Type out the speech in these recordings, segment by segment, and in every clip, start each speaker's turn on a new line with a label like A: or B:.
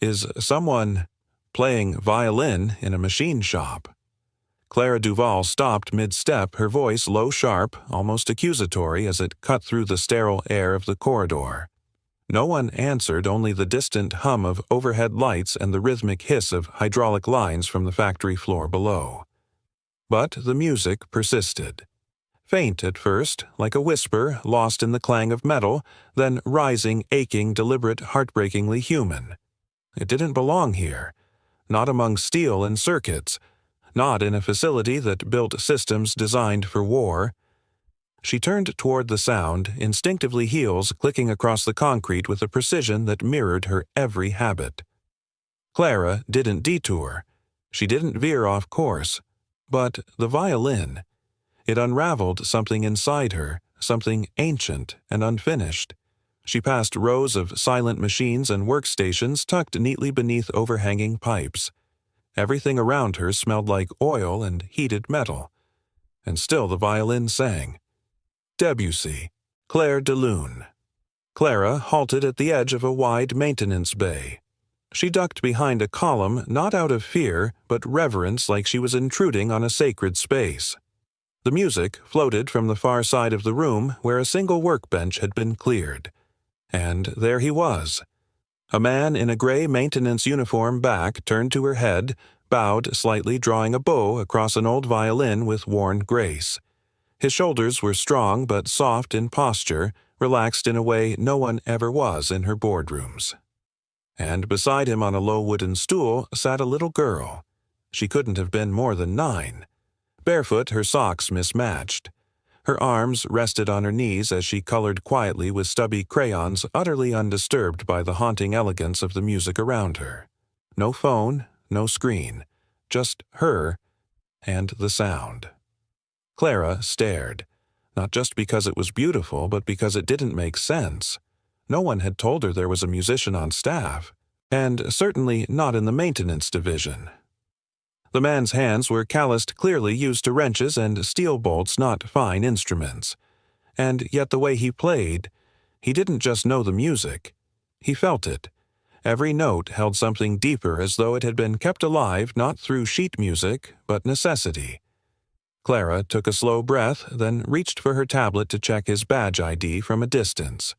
A: Is someone playing violin in a machine shop? Clara Duval stopped mid-step, her voice low-sharp, almost accusatory as it cut through the sterile air of the corridor. No one answered, only the distant hum of overhead lights and the rhythmic hiss of hydraulic lines from the factory floor below. But the music persisted. Faint at first, like a whisper lost in the clang of metal, then rising, aching, deliberate, heartbreakingly human. It didn't belong here. Not among steel and circuits. Not in a facility that built systems designed for war. She turned toward the sound, instinctively heels clicking across the concrete with a precision that mirrored her every habit. Clara didn't detour. She didn't veer off course. But the violin, it unraveled something inside her, something ancient and unfinished. She passed rows of silent machines and workstations tucked neatly beneath overhanging pipes. Everything around her smelled like oil and heated metal. And still the violin sang. Debussy, Clair de Lune. Clara halted at the edge of a wide maintenance bay. She ducked behind a column, not out of fear, but reverence, like she was intruding on a sacred space. The music floated from the far side of the room where a single workbench had been cleared. And there he was. A man in a gray maintenance uniform back turned to her head, bowed slightly, drawing a bow across an old violin with worn grace. His shoulders were strong but soft in posture, relaxed in a way no one ever was in her boardrooms. And beside him on a low wooden stool sat a little girl. She couldn't have been more than 9. Barefoot, her socks mismatched. Her arms rested on her knees as she colored quietly with stubby crayons, utterly undisturbed by the haunting elegance of the music around her. No phone, no screen, just her and the sound. Clara stared, not just because it was beautiful, but because it didn't make sense. No one had told her there was a musician on staff, and certainly not in the maintenance division. The man's hands were calloused, clearly used to wrenches and steel bolts, not fine instruments. And yet the way he played, he didn't just know the music. He felt it. Every note held something deeper, as though it had been kept alive not through sheet music, but necessity. Clara took a slow breath, then reached for her tablet to check his badge ID from a distance.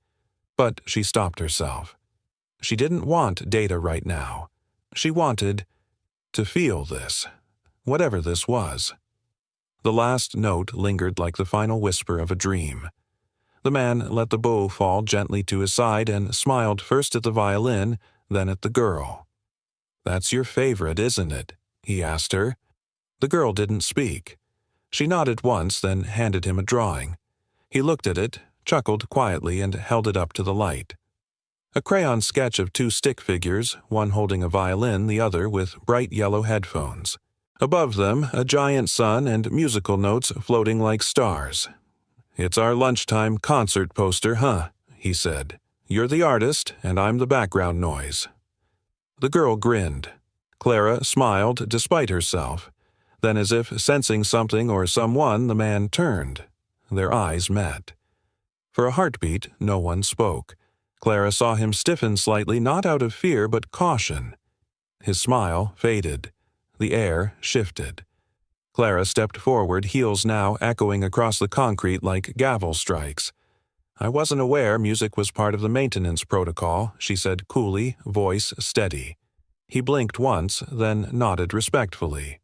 A: But she stopped herself. She didn't want data right now. She wanted to feel this, whatever this was. The last note lingered like the final whisper of a dream. The man let the bow fall gently to his side and smiled first at the violin, then at the girl. "That's your favorite, isn't it?" he asked her. The girl didn't speak. She nodded once, then handed him a drawing. He looked at it, chuckled quietly, and held it up to the light. A crayon sketch of 2 stick figures, one holding a violin, the other with bright yellow headphones. Above them, a giant sun and musical notes floating like stars. "It's our lunchtime concert poster, huh?" he said. "You're the artist, and I'm the background noise." The girl grinned. Clara smiled despite herself. Then, as if sensing something or someone, the man turned. Their eyes met. For a heartbeat, no one spoke. Clara saw him stiffen slightly, not out of fear but caution. His smile faded. The air shifted. Clara stepped forward, heels now echoing across the concrete like gavel strikes. "I wasn't aware music was part of the maintenance protocol," she said coolly, voice steady. He blinked once, then nodded respectfully.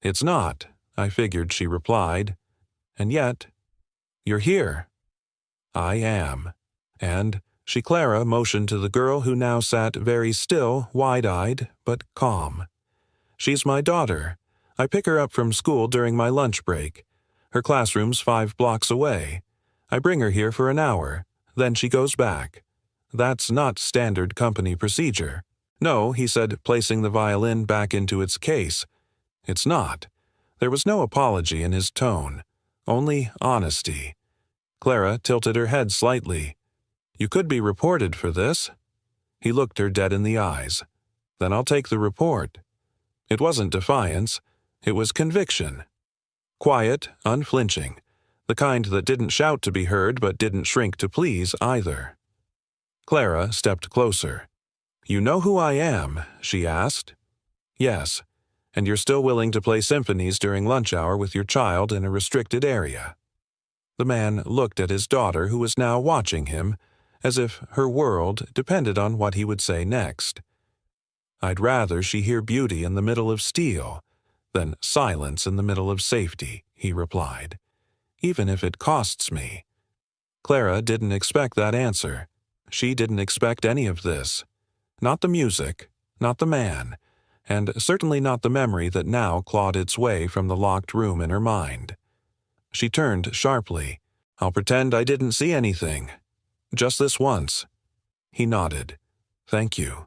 A: "It's not," I figured, she replied. "And yet, you're here." "I am." And Clara motioned to the girl who now sat very still, wide-eyed, but calm. "She's my daughter. I pick her up from school during my lunch break. Her classroom's 5 blocks away. I bring her here for an hour. Then she goes back. That's not standard company procedure." "No," he said, placing the violin back into its case. "It's not." There was no apology in his tone, only honesty. Clara tilted her head slightly. "You could be reported for this." He looked her dead in the eyes. "Then I'll take the report." It wasn't defiance. It was conviction. Quiet, unflinching. The kind that didn't shout to be heard but didn't shrink to please either. Clara stepped closer. "You know who I am?" she asked. "Yes, and you're still willing to play symphonies during lunch hour with your child in a restricted area." The man looked at his daughter, who was now watching him, as if her world depended on what he would say next. "I'd rather she hear beauty in the middle of steel than silence in the middle of safety," he replied, "even if it costs me." Clara didn't expect that answer. She didn't expect any of this. Not the music, not the man, and certainly not the memory that now clawed its way from the locked room in her mind. She turned sharply. "I'll pretend I didn't see anything. Just this once." He nodded. "Thank you."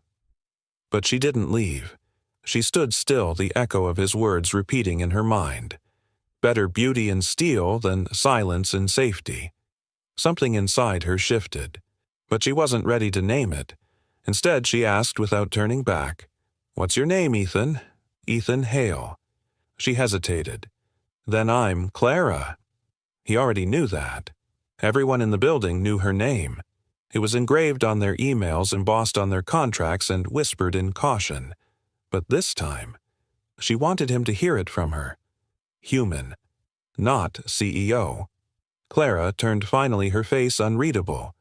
A: But she didn't leave. She stood still, the echo of his words repeating in her mind. Better beauty in steel than silence in safety. Something inside her shifted, but she wasn't ready to name it. Instead, she asked without turning back, "What's your name, Ethan?" "Ethan Hale." She hesitated. "Then I'm Clara." He already knew that. Everyone in the building knew her name. It was engraved on their emails, embossed on their contracts, and whispered in caution. But this time, she wanted him to hear it from her. Human, not CEO. Clara turned finally, her face unreadable.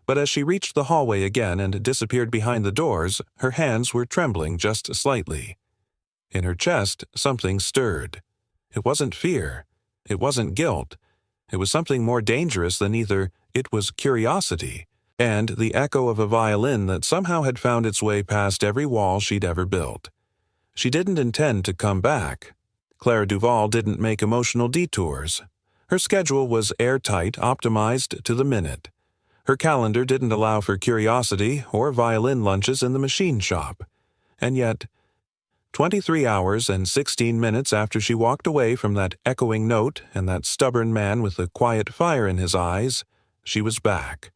A: But as she reached the hallway again and disappeared behind the doors, her hands were trembling just slightly. In her chest, something stirred. It wasn't fear. It wasn't guilt. It was something more dangerous than either. It was curiosity, and the echo of a violin that somehow had found its way past every wall she'd ever built. She didn't intend to come back. Clara Duval didn't make emotional detours. Her schedule was airtight, optimized to the minute. Her calendar didn't allow for curiosity or violin lunches in the machine shop. And yet, 23 hours and 16 minutes after she walked away from that echoing note and that stubborn man with the quiet fire in his eyes, she was back.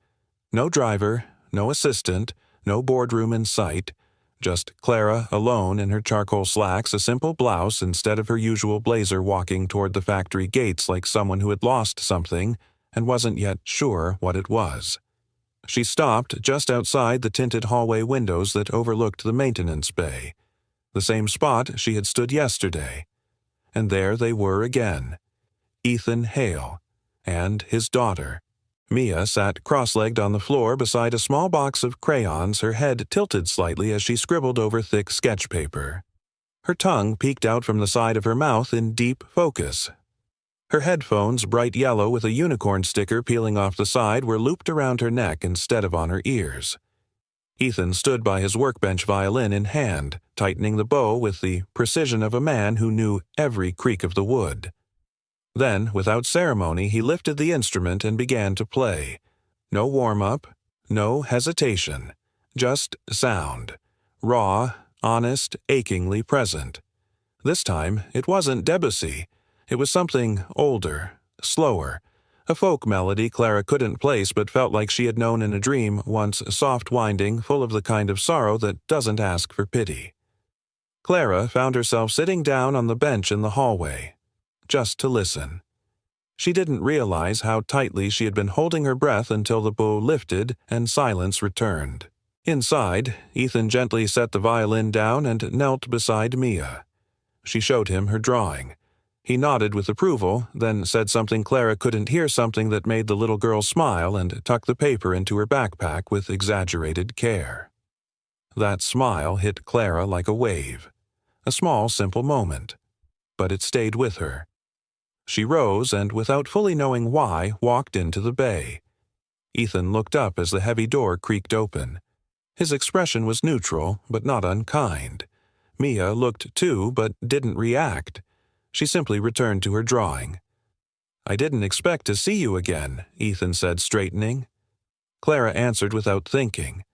A: No driver, no assistant, no boardroom in sight. Just Clara alone in her charcoal slacks, a simple blouse instead of her usual blazer, walking toward the factory gates like someone who had lost something and wasn't yet sure what it was. She stopped just outside the tinted hallway windows that overlooked the maintenance bay, the same spot she had stood yesterday. And there they were again, Ethan Hale and his daughter. Mia sat cross-legged on the floor beside a small box of crayons, her head tilted slightly as she scribbled over thick sketch paper. Her tongue peeked out from the side of her mouth in deep focus. Her headphones, bright yellow with a unicorn sticker peeling off the side, were looped around her neck instead of on her ears. Ethan stood by his workbench, violin in hand, tightening the bow with the precision of a man who knew every creak of the wood. Then, without ceremony, he lifted the instrument and began to play. No warm-up, no hesitation, just sound. Raw, honest, achingly present. This time, it wasn't Debussy. It was something older, slower. A folk melody Clara couldn't place but felt like she had known in a dream, once soft-winding, full of the kind of sorrow that doesn't ask for pity. Clara found herself sitting down on the bench in the hallway, just to listen. She didn't realize how tightly she had been holding her breath until the bow lifted and silence returned. Inside, Ethan gently set the violin down and knelt beside Mia. She showed him her drawing. He nodded with approval, then said something Clara couldn't hear, something that made the little girl smile and tuck the paper into her backpack with exaggerated care. That smile hit Clara like a wave. A small, simple moment. But it stayed with her. She rose and, without fully knowing why, walked into the bay. Ethan looked up as the heavy door creaked open. His expression was neutral, but not unkind. Mia looked too, but didn't react. She simply returned to her drawing. "I didn't expect to see you again," Ethan said, straightening. Clara answered without thinking.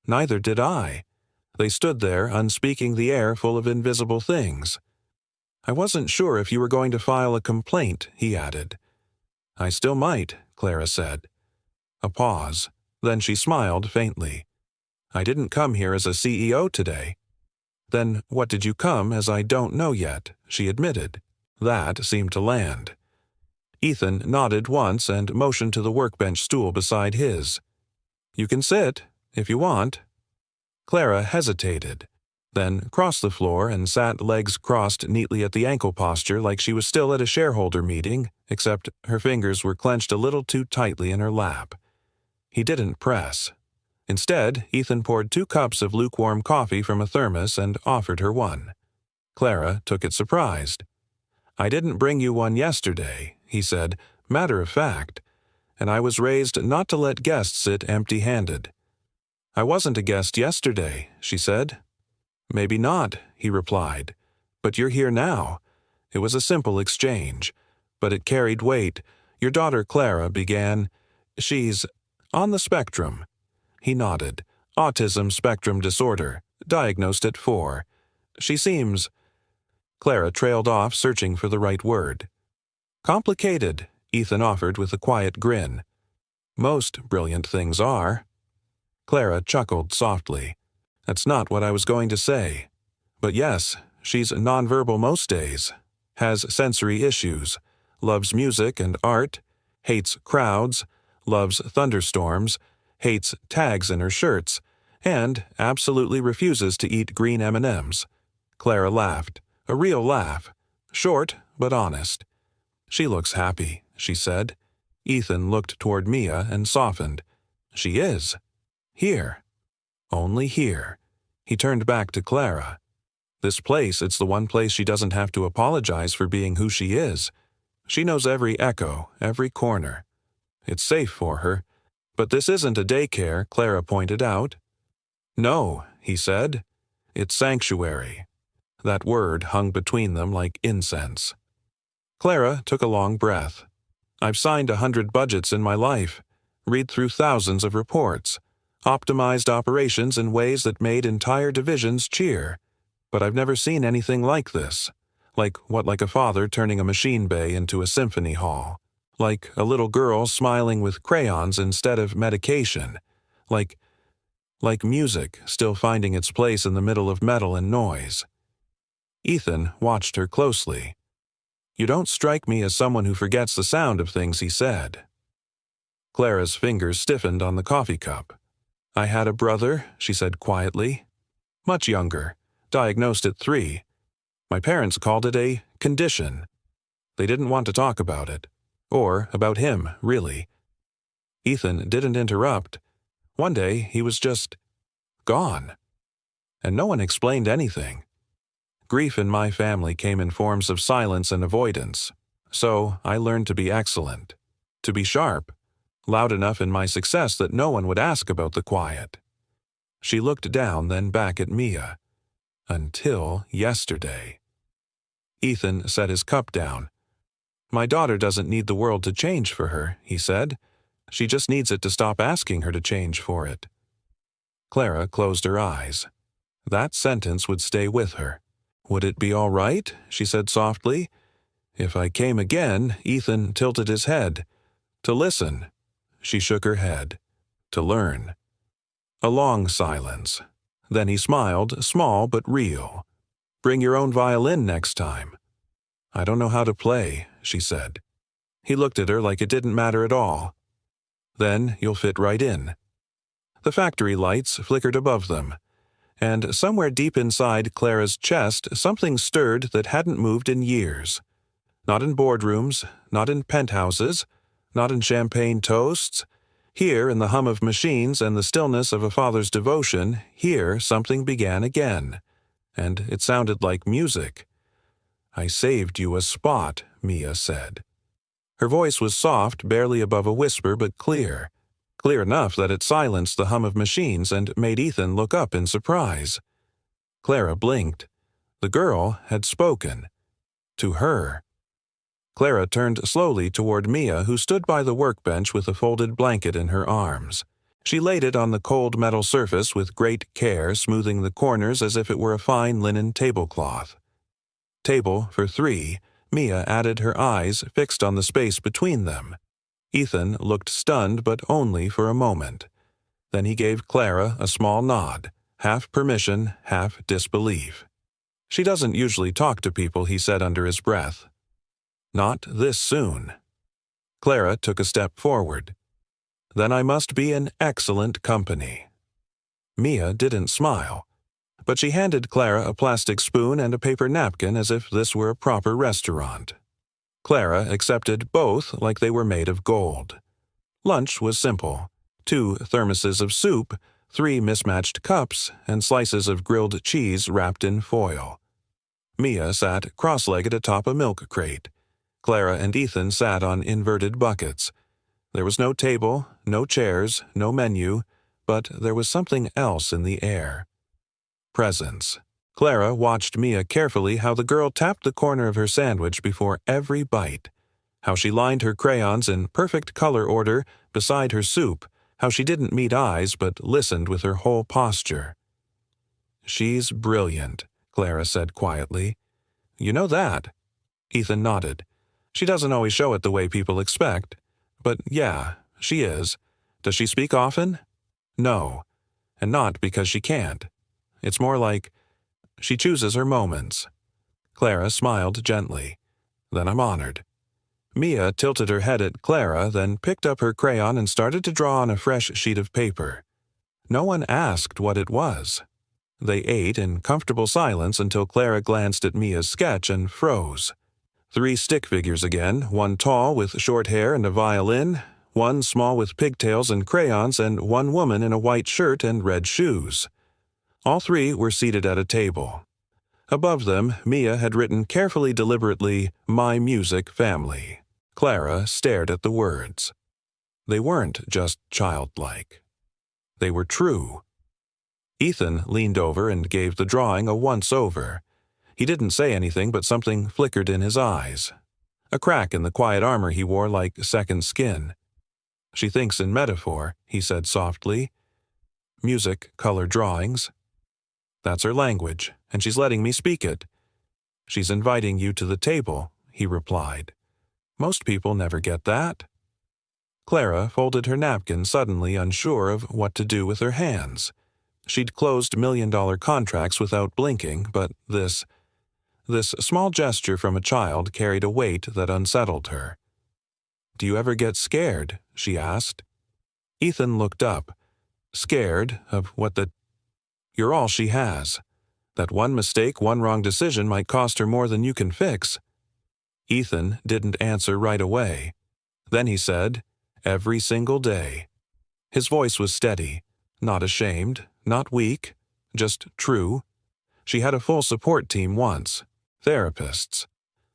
A: "Neither did I." They stood there, unspeaking, the air full of invisible things. "I wasn't sure if you were going to file a complaint," he added. "I still might," Clara said. A pause. Then she smiled faintly. "I didn't come here as a CEO today." "Then what did you come as? I don't know yet," she admitted. That seemed to land. Ethan nodded once and motioned to the workbench stool beside his. "You can sit, if you want." Clara hesitated, then crossed the floor and sat legs crossed neatly at the ankle posture like she was still at a shareholder meeting, except her fingers were clenched a little too tightly in her lap. He didn't press. Instead, Ethan poured 2 cups of lukewarm coffee from a thermos and offered her one. Clara took it surprised. "I didn't bring you one yesterday," he said, matter of fact, "and I was raised not to let guests sit empty-handed." "I wasn't a guest yesterday," she said. "Maybe not," he replied, "but you're here now." It was a simple exchange, but it carried weight. "Your daughter Clara began. She's on the spectrum." He nodded. "Autism spectrum disorder, diagnosed at 4. She seems—" Clara trailed off, searching for the right word. "Complicated," Ethan offered with a quiet grin. "Most brilliant things are." Clara chuckled softly. "That's not what I was going to say. But yes, she's nonverbal most days, has sensory issues, loves music and art, hates crowds, loves thunderstorms, hates tags in her shirts, and absolutely refuses to eat green M&Ms. Clara laughed, a real laugh, short but honest. "She looks happy," she said. Ethan looked toward Mia and softened. "She is. Here. Only here." He turned back to Clara. "This place, it's the one place she doesn't have to apologize for being who she is. She knows every echo, every corner. It's safe for her. But this isn't a daycare," Clara pointed out. "No," he said. "It's sanctuary." That word hung between them like incense. Clara took a long breath. "I've signed 100 budgets in my life, read through thousands of reports, optimized operations in ways that made entire divisions cheer. But I've never seen anything like this. Like a father turning a machine bay into a symphony hall. Like a little girl smiling with crayons instead of medication. Like music still finding its place in the middle of metal and noise." Ethan watched her closely. "You don't strike me as someone who forgets the sound of things," he said. Clara's fingers stiffened on the coffee cup. "I had a brother," she said quietly. "Much younger, diagnosed at 3. My parents called it a condition. They didn't want to talk about it. Or about him, really." Ethan didn't interrupt. One day, he was just gone. And no one explained anything. Grief in my family came in forms of silence and avoidance. So I learned to be excellent. To be sharp. Loud enough in my success that no one would ask about the quiet. She looked down, then back at Mia. Until yesterday. Ethan set his cup down. "My daughter doesn't need the world to change for her," he said. "She just needs it to stop asking her to change for it." Clara closed her eyes. That sentence would stay with her. "Would it be all right?" she said softly. "If I came again," Ethan tilted his head. "To listen." She shook her head. "To learn." A long silence. Then he smiled, small but real. "Bring your own violin next time." "I don't know how to play," she said. He looked at her like it didn't matter at all. "Then you'll fit right in." The factory lights flickered above them, and somewhere deep inside Clara's chest something stirred that hadn't moved in years. Not in boardrooms, not in penthouses, not in champagne toasts. Here, in the hum of machines and the stillness of a father's devotion, here something began again. And it sounded like music. "I saved you a spot," Mia said. Her voice was soft, barely above a whisper, but clear. Clear enough that it silenced the hum of machines and made Ethan look up in surprise. Clara blinked. The girl had spoken. To her. Clara turned slowly toward Mia, who stood by the workbench with a folded blanket in her arms. She laid it on the cold metal surface with great care, smoothing the corners as if it were a fine linen tablecloth. "Table for 3, Mia added, her eyes fixed on the space between them. Ethan looked stunned, but only for a moment. Then he gave Clara a small nod, half permission, half disbelief. "She doesn't usually talk to people," he said under his breath. "Not this soon." Clara took a step forward. "Then I must be in excellent company." Mia didn't smile, but she handed Clara a plastic spoon and a paper napkin as if this were a proper restaurant. Clara accepted both like they were made of gold. Lunch was simple: 2 thermoses of soup, 3 mismatched cups, and slices of grilled cheese wrapped in foil. Mia sat cross-legged atop a milk crate. Clara and Ethan sat on inverted buckets. There was no table, no chairs, no menu, but there was something else in the air. Presence. Clara watched Mia carefully how the girl tapped the corner of her sandwich before every bite, how she lined her crayons in perfect color order beside her soup, how she didn't meet eyes but listened with her whole posture. "She's brilliant," Clara said quietly. "You know that." Ethan nodded. "She doesn't always show it the way people expect. But yeah, she is. Does she speak often?" "No. And not because she can't. It's more like she chooses her moments." Clara smiled gently. "Then I'm honored." Mia tilted her head at Clara, then picked up her crayon and started to draw on a fresh sheet of paper. No one asked what it was. They ate in comfortable silence until Clara glanced at Mia's sketch and froze. 3 stick figures again, one tall with short hair and a violin, one small with pigtails and crayons, and one woman in a white shirt and red shoes. All 3 were seated at a table. Above them, Mia had written carefully deliberately, "My Music Family." Clara stared at the words. They weren't just childlike. They were true. Ethan leaned over and gave the drawing a once-over. He didn't say anything, but something flickered in his eyes. A crack in the quiet armor he wore like second skin. "She thinks in metaphor," he said softly. "Music, color drawings. That's her language, and she's letting me speak it." "She's inviting you to the table," he replied. "Most people never get that." Clara folded her napkin, suddenly unsure of what to do with her hands. She'd closed million-dollar contracts without blinking, but this small gesture from a child carried a weight that unsettled her. "Do you ever get scared?" she asked. Ethan looked up. "Scared of what the—" "You're all she has. That one mistake, one wrong decision might cost her more than you can fix." Ethan didn't answer right away. Then he said, "Every single day." His voice was steady, not ashamed, not weak, just true. She had a full support team once, therapists,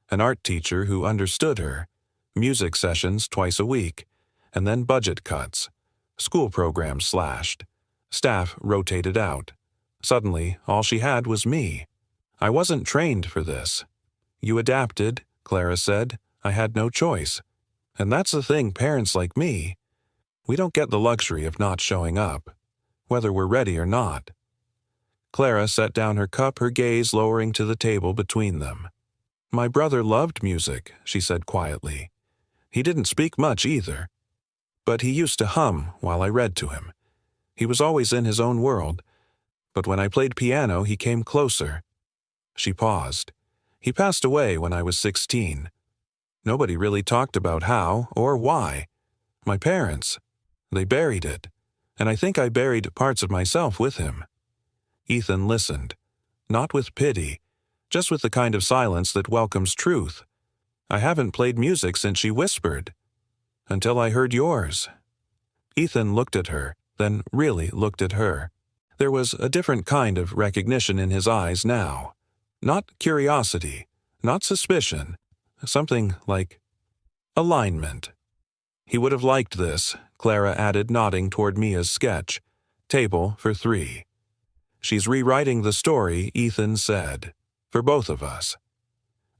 A: an art teacher who understood her, music sessions twice a week, and then budget cuts, school programs slashed, staff rotated out. Suddenly, all she had was me. I wasn't trained for this. "You adapted," Clara said. "I had no choice. And that's the thing, parents like me, we don't get the luxury of not showing up, whether we're ready or not." Clara set down her cup, her gaze lowering to the table between them. "My brother loved music," she said quietly. "He didn't speak much either. But he used to hum while I read to him. He was always in his own world. But when I played piano, he came closer." She paused. "He passed away when I was 16. Nobody really talked about how or why. My parents, they buried it. And I think I buried parts of myself with him." Ethan listened, not with pity, just with the kind of silence that welcomes truth. "I haven't played music since she whispered. Until I heard yours." Ethan looked at her, then really looked at her. There was a different kind of recognition in his eyes now. Not curiosity, not suspicion, something like alignment. "He would have liked this," Clara added, nodding toward Mia's sketch. "Table for 3. She's rewriting the story," Ethan said, "for both of us."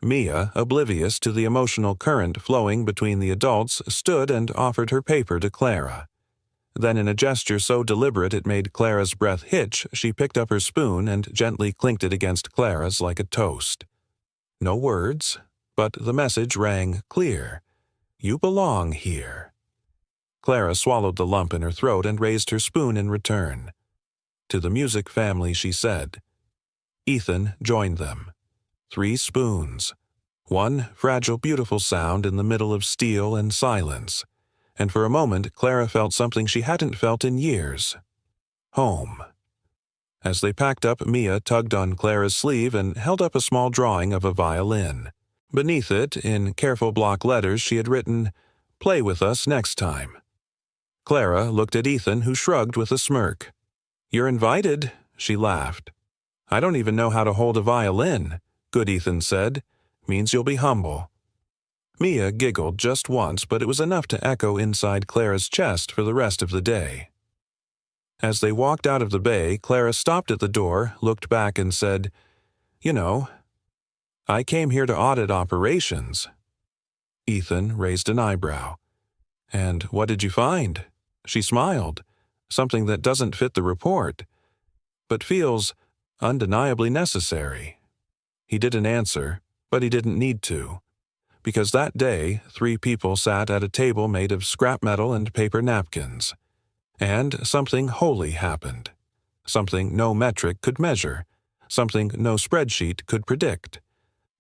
A: Mia, oblivious to the emotional current flowing between the adults, stood and offered her paper to Clara. Then, in a gesture so deliberate it made Clara's breath hitch, she picked up her spoon and gently clinked it against Clara's like a toast. No words, but the message rang clear. "You belong here." Clara swallowed the lump in her throat and raised her spoon in return. "To the music family," she said. Ethan joined them. 3 spoons. One fragile, beautiful sound in the middle of steel and silence. And for a moment, Clara felt something she hadn't felt in years. Home. As they packed up, Mia tugged on Clara's sleeve and held up a small drawing of a violin. Beneath it, in careful block letters, she had written, "Play with us next time." Clara looked at Ethan, who shrugged with a smirk. "You're invited," she laughed. "I don't even know how to hold a violin," good Ethan said. "Means you'll be humble." Mia giggled just once, but it was enough to echo inside Clara's chest for the rest of the day. As they walked out of the bay, Clara stopped at the door, looked back and said, "You know, I came here to audit operations." Ethan raised an eyebrow. "And what did you find?" She smiled. "Something that doesn't fit the report, but feels undeniably necessary." He didn't answer, but he didn't need to, because that day 3 people sat at a table made of scrap metal and paper napkins. And something holy happened. Something no metric could measure. Something no spreadsheet could predict.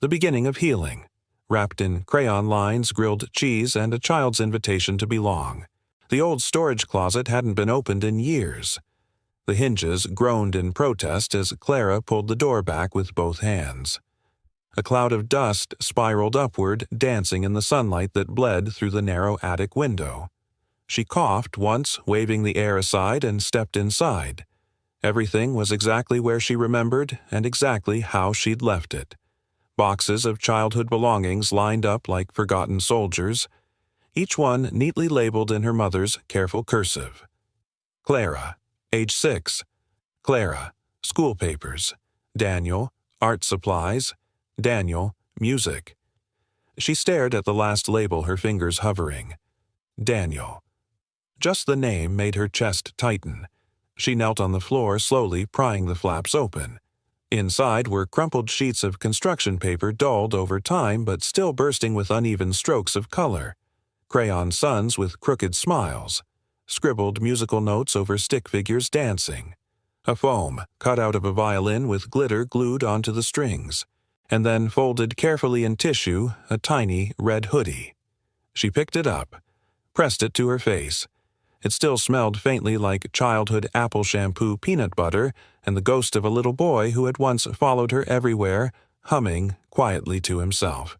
A: The beginning of healing, wrapped in crayon lines, grilled cheese, and a child's invitation to belong. The old storage closet hadn't been opened in years. The hinges groaned in protest as Clara pulled the door back with both hands. A cloud of dust spiraled upward, dancing in the sunlight that bled through the narrow attic window. She coughed once, waving the air aside, and stepped inside. Everything was exactly where she remembered and exactly how she'd left it. Boxes of childhood belongings lined up like forgotten soldiers, each one neatly labeled in her mother's careful cursive. Clara, age 6. Clara, school papers. Daniel, art supplies. Daniel, music. She stared at the last label, her fingers hovering. Daniel. Just the name made her chest tighten. She knelt on the floor, slowly prying the flaps open. Inside were crumpled sheets of construction paper, dulled over time but still bursting with uneven strokes of color. Crayon suns with crooked smiles. Scribbled musical notes over stick figures dancing. A foam cut out of a violin with glitter glued onto the strings. And then folded carefully in tissue, a tiny red hoodie. She picked it up, pressed it to her face. It still smelled faintly like childhood apple shampoo peanut butter and the ghost of a little boy who had once followed her everywhere, humming quietly to himself.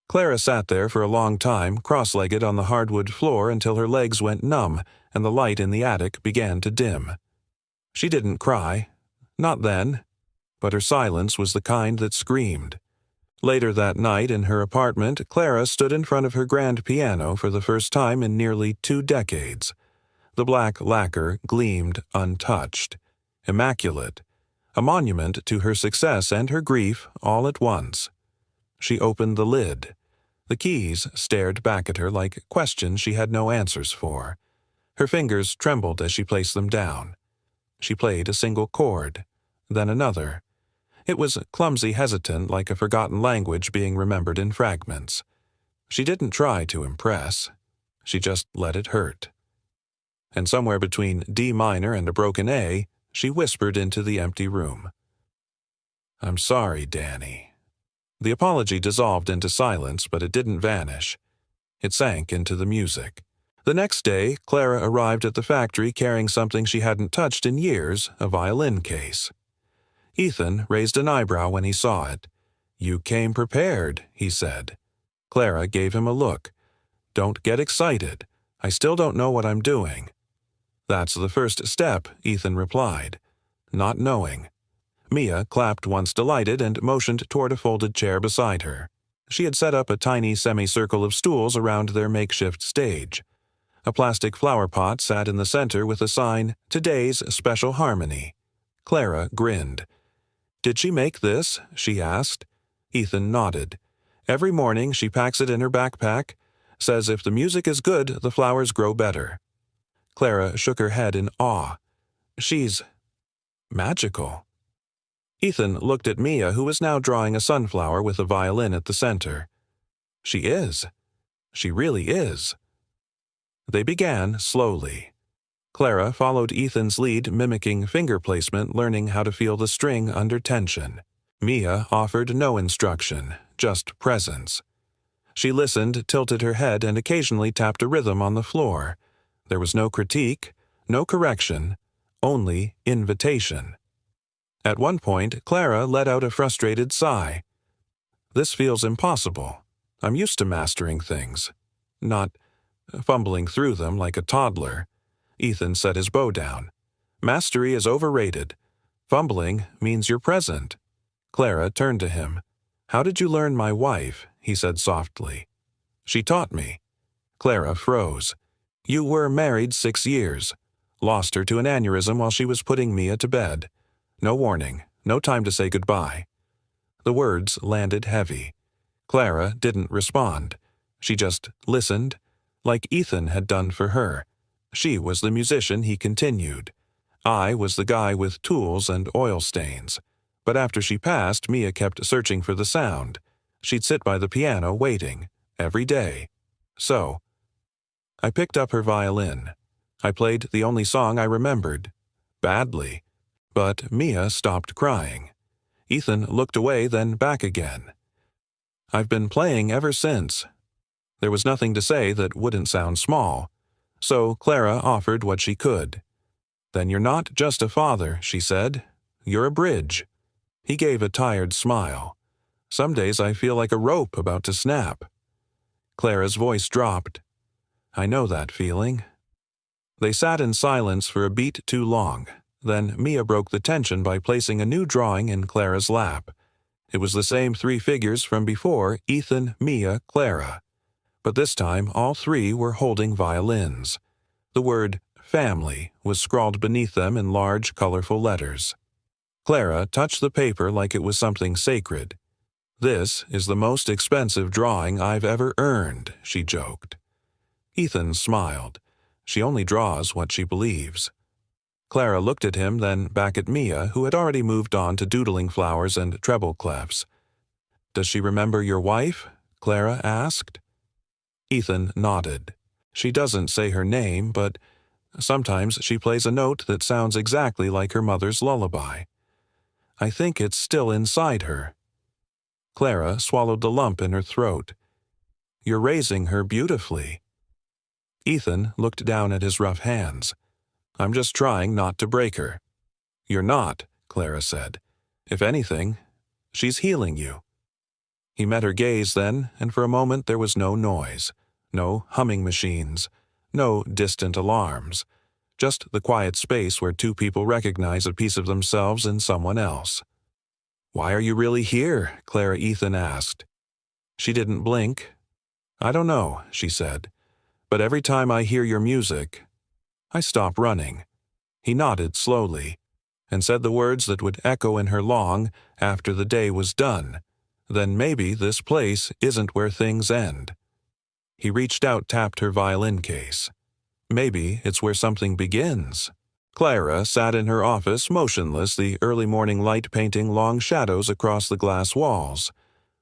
A: Clara sat there for a long time, cross-legged on the hardwood floor until her legs went numb and the light in the attic began to dim. She didn't cry. Not then. But her silence was the kind that screamed. Later that night in her apartment, Clara stood in front of her grand piano for the first time in nearly 2 decades. The black lacquer gleamed untouched, immaculate, a monument to her success and her grief all at once. She opened the lid. The keys stared back at her like questions she had no answers for. Her fingers trembled as she placed them down. She played a single chord, then another. It was clumsy, hesitant, like a forgotten language being remembered in fragments. She didn't try to impress. She just let it hurt. And somewhere between D minor and a broken A, she whispered into the empty room. "I'm sorry, Danny." The apology dissolved into silence, but it didn't vanish. It sank into the music. The next day, Clara arrived at the factory carrying something she hadn't touched in years, a violin case. Ethan raised an eyebrow when he saw it. "You came prepared," he said. Clara gave him a look. "Don't get excited. I still don't know what I'm doing." "That's the first step," Ethan replied. "Not knowing." Mia clapped once delighted and motioned toward a folded chair beside her. She had set up a tiny semicircle of stools around their makeshift stage. A plastic flower pot sat in the center with a sign, "Today's Special Harmony." Clara grinned. "Did she make this?" she asked. Ethan nodded. "Every morning she packs it in her backpack. Says if the music is good, the flowers grow better." Clara shook her head in awe. "She's magical." Ethan looked at Mia, who was now drawing a sunflower with a violin at the center. "She is. She really is." They began slowly. Clara followed Ethan's lead, mimicking finger placement, learning how to feel the string under tension. Mia offered no instruction, just presence. She listened, tilted her head, and occasionally tapped a rhythm on the floor. There was no critique, no correction, only invitation. At one point, Clara let out a frustrated sigh. This feels impossible. I'm used to mastering things, not fumbling through them like a toddler. Ethan set his bow down. Mastery is overrated. Fumbling means you're present. Clara turned to him. How did you learn my wife? He said softly. She taught me. Clara froze. You were married 6 years. Lost her to an aneurysm while she was putting Mia to bed. No warning, no time to say goodbye. The words landed heavy. Clara didn't respond. She just listened, like Ethan had done for her. She was the musician, he continued. I was the guy with tools and oil stains. But after she passed, Mia kept searching for the sound. She'd sit by the piano waiting, every day. So, I picked up her violin. I played the only song I remembered. Badly. But Mia stopped crying. Ethan looked away, then back again. I've been playing ever since. There was nothing to say that wouldn't sound small. So Clara offered what she could. Then you're not just a father, she said. You're a bridge. He gave a tired smile. Some days I feel like a rope about to snap. Clara's voice dropped. I know that feeling. They sat in silence for a beat too long. Then Mia broke the tension by placing a new drawing in Clara's lap. It was the same 3 figures from before, Ethan, Mia, Clara. But this time all 3 were holding violins. The word family was scrawled beneath them in large, colorful letters. Clara touched the paper like it was something sacred. This is the most expensive drawing I've ever earned, she joked. Ethan smiled. She only draws what she believes. Clara looked at him, then back at Mia, who had already moved on to doodling flowers and treble clefs. Does she remember your wife? Clara asked. Ethan nodded. She doesn't say her name, but sometimes she plays a note that sounds exactly like her mother's lullaby. I think it's still inside her. Clara swallowed the lump in her throat. You're raising her beautifully. Ethan looked down at his rough hands. I'm just trying not to break her. You're not, Clara said. If anything, she's healing you. He met her gaze then, and for a moment there was no noise, no humming machines, no distant alarms, just the quiet space where 2 people recognize a piece of themselves in someone else. Why are you really here? Clara Ethan asked. She didn't blink. I don't know, she said, but every time I hear your music, I stop running. He nodded slowly, and said the words that would echo in her long after the day was done. Then maybe this place isn't where things end. He reached out, tapped her violin case. Maybe it's where something begins. Clara sat in her office, motionless, the early morning light painting long shadows across the glass walls.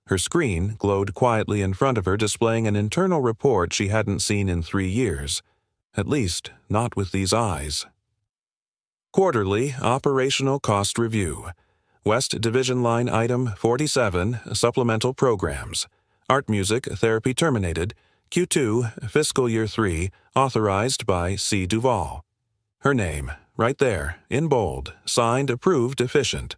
A: Her screen glowed quietly in front of her, displaying an internal report she hadn't seen in 3 years. At least, not with these eyes. Quarterly Operational Cost Review. West Division Line Item 47, Supplemental Programs. Art Music Therapy terminated. Q2, Fiscal Year 3, authorized by C. Duvall. Her name, right there, in bold, signed, approved, efficient.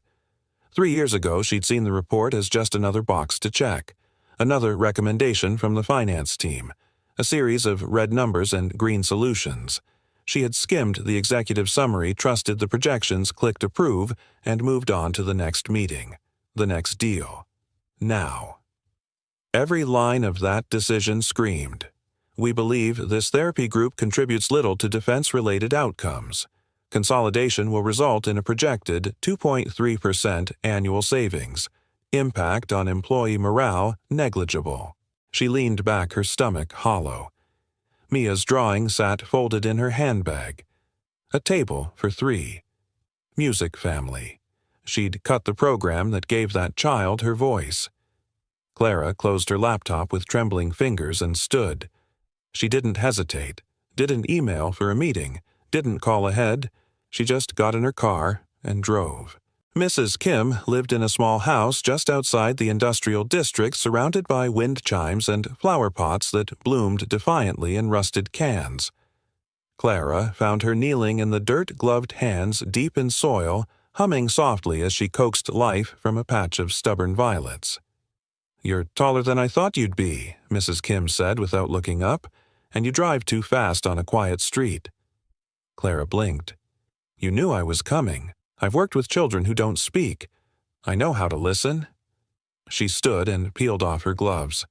A: 3 years ago, she'd seen the report as just another box to check. Another recommendation from the finance team. A series of red numbers and green solutions. She had skimmed the executive summary, trusted the projections, clicked approve, and moved on to the next meeting, the next deal. Now. Every line of that decision screamed, we believe this therapy group contributes little to defense-related outcomes. Consolidation will result in a projected 2.3% annual savings. Impact on employee morale negligible. She leaned back, her stomach hollow. Mia's drawing sat folded in her handbag. A table for 3. Music family. She'd cut the program that gave that child her voice. Clara closed her laptop with trembling fingers and stood. She didn't hesitate, didn't email for a meeting, didn't call ahead. She just got in her car and drove. Mrs. Kim lived in a small house just outside the industrial district, surrounded by wind chimes and flower pots that bloomed defiantly in rusted cans. Clara found her kneeling in the dirt-gloved hands deep in soil, humming softly as she coaxed life from a patch of stubborn violets. "You're taller than I thought you'd be," Mrs. Kim said without looking up, "and you drive too fast on a quiet street." Clara blinked. "You knew I was coming. I've worked with children who don't speak. I know how to listen." She stood and peeled off her gloves.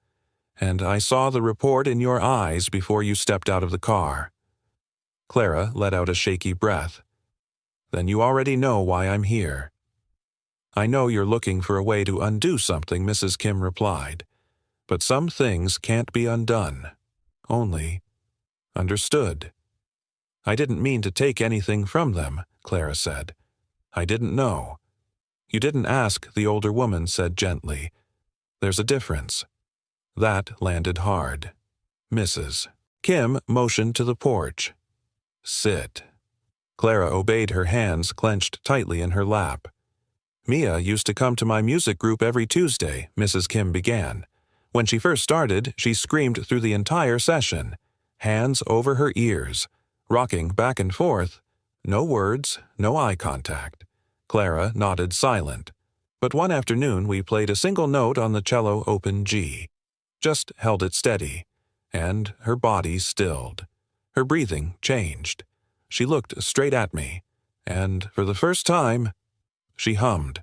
A: "And I saw the report in your eyes before you stepped out of the car." Clara let out a shaky breath. "Then you already know why I'm here." "I know you're looking for a way to undo something," Mrs. Kim replied. "But some things can't be undone. Only understood." "I didn't mean to take anything from them," Clara said. "I didn't know." "You didn't ask," the older woman said gently. "There's a difference." That landed hard. Mrs. Kim motioned to the porch. "Sit." Clara obeyed, her hands clenched tightly in her lap. "Mia used to come to my music group every Tuesday," Mrs. Kim began. "When she first started, she screamed through the entire session, hands over her ears, rocking back and forth. No words, no eye contact." Clara nodded silent. "But one afternoon we played a single note on the cello open G. Just held it steady. And her body stilled. Her breathing changed. She looked straight at me. And for the first time, she hummed."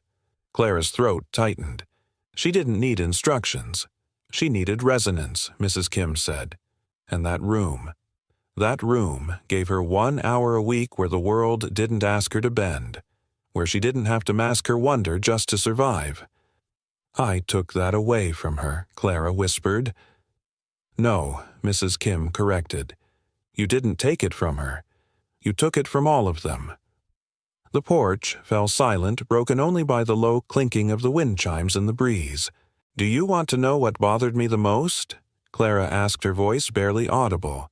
A: Clara's throat tightened. She didn't need instructions. She needed resonance, Mrs. Kim said. And that room gave her 1 hour a week where the world didn't ask her to bend, where she didn't have to mask her wonder just to survive. "I took that away from her," Clara whispered. "No," Mrs. Kim corrected. "You didn't take it from her. You took it from all of them." The porch fell silent, broken only by the low clinking of the wind chimes in the breeze. "Do you want to know what bothered me the most?" Clara asked, her voice barely audible.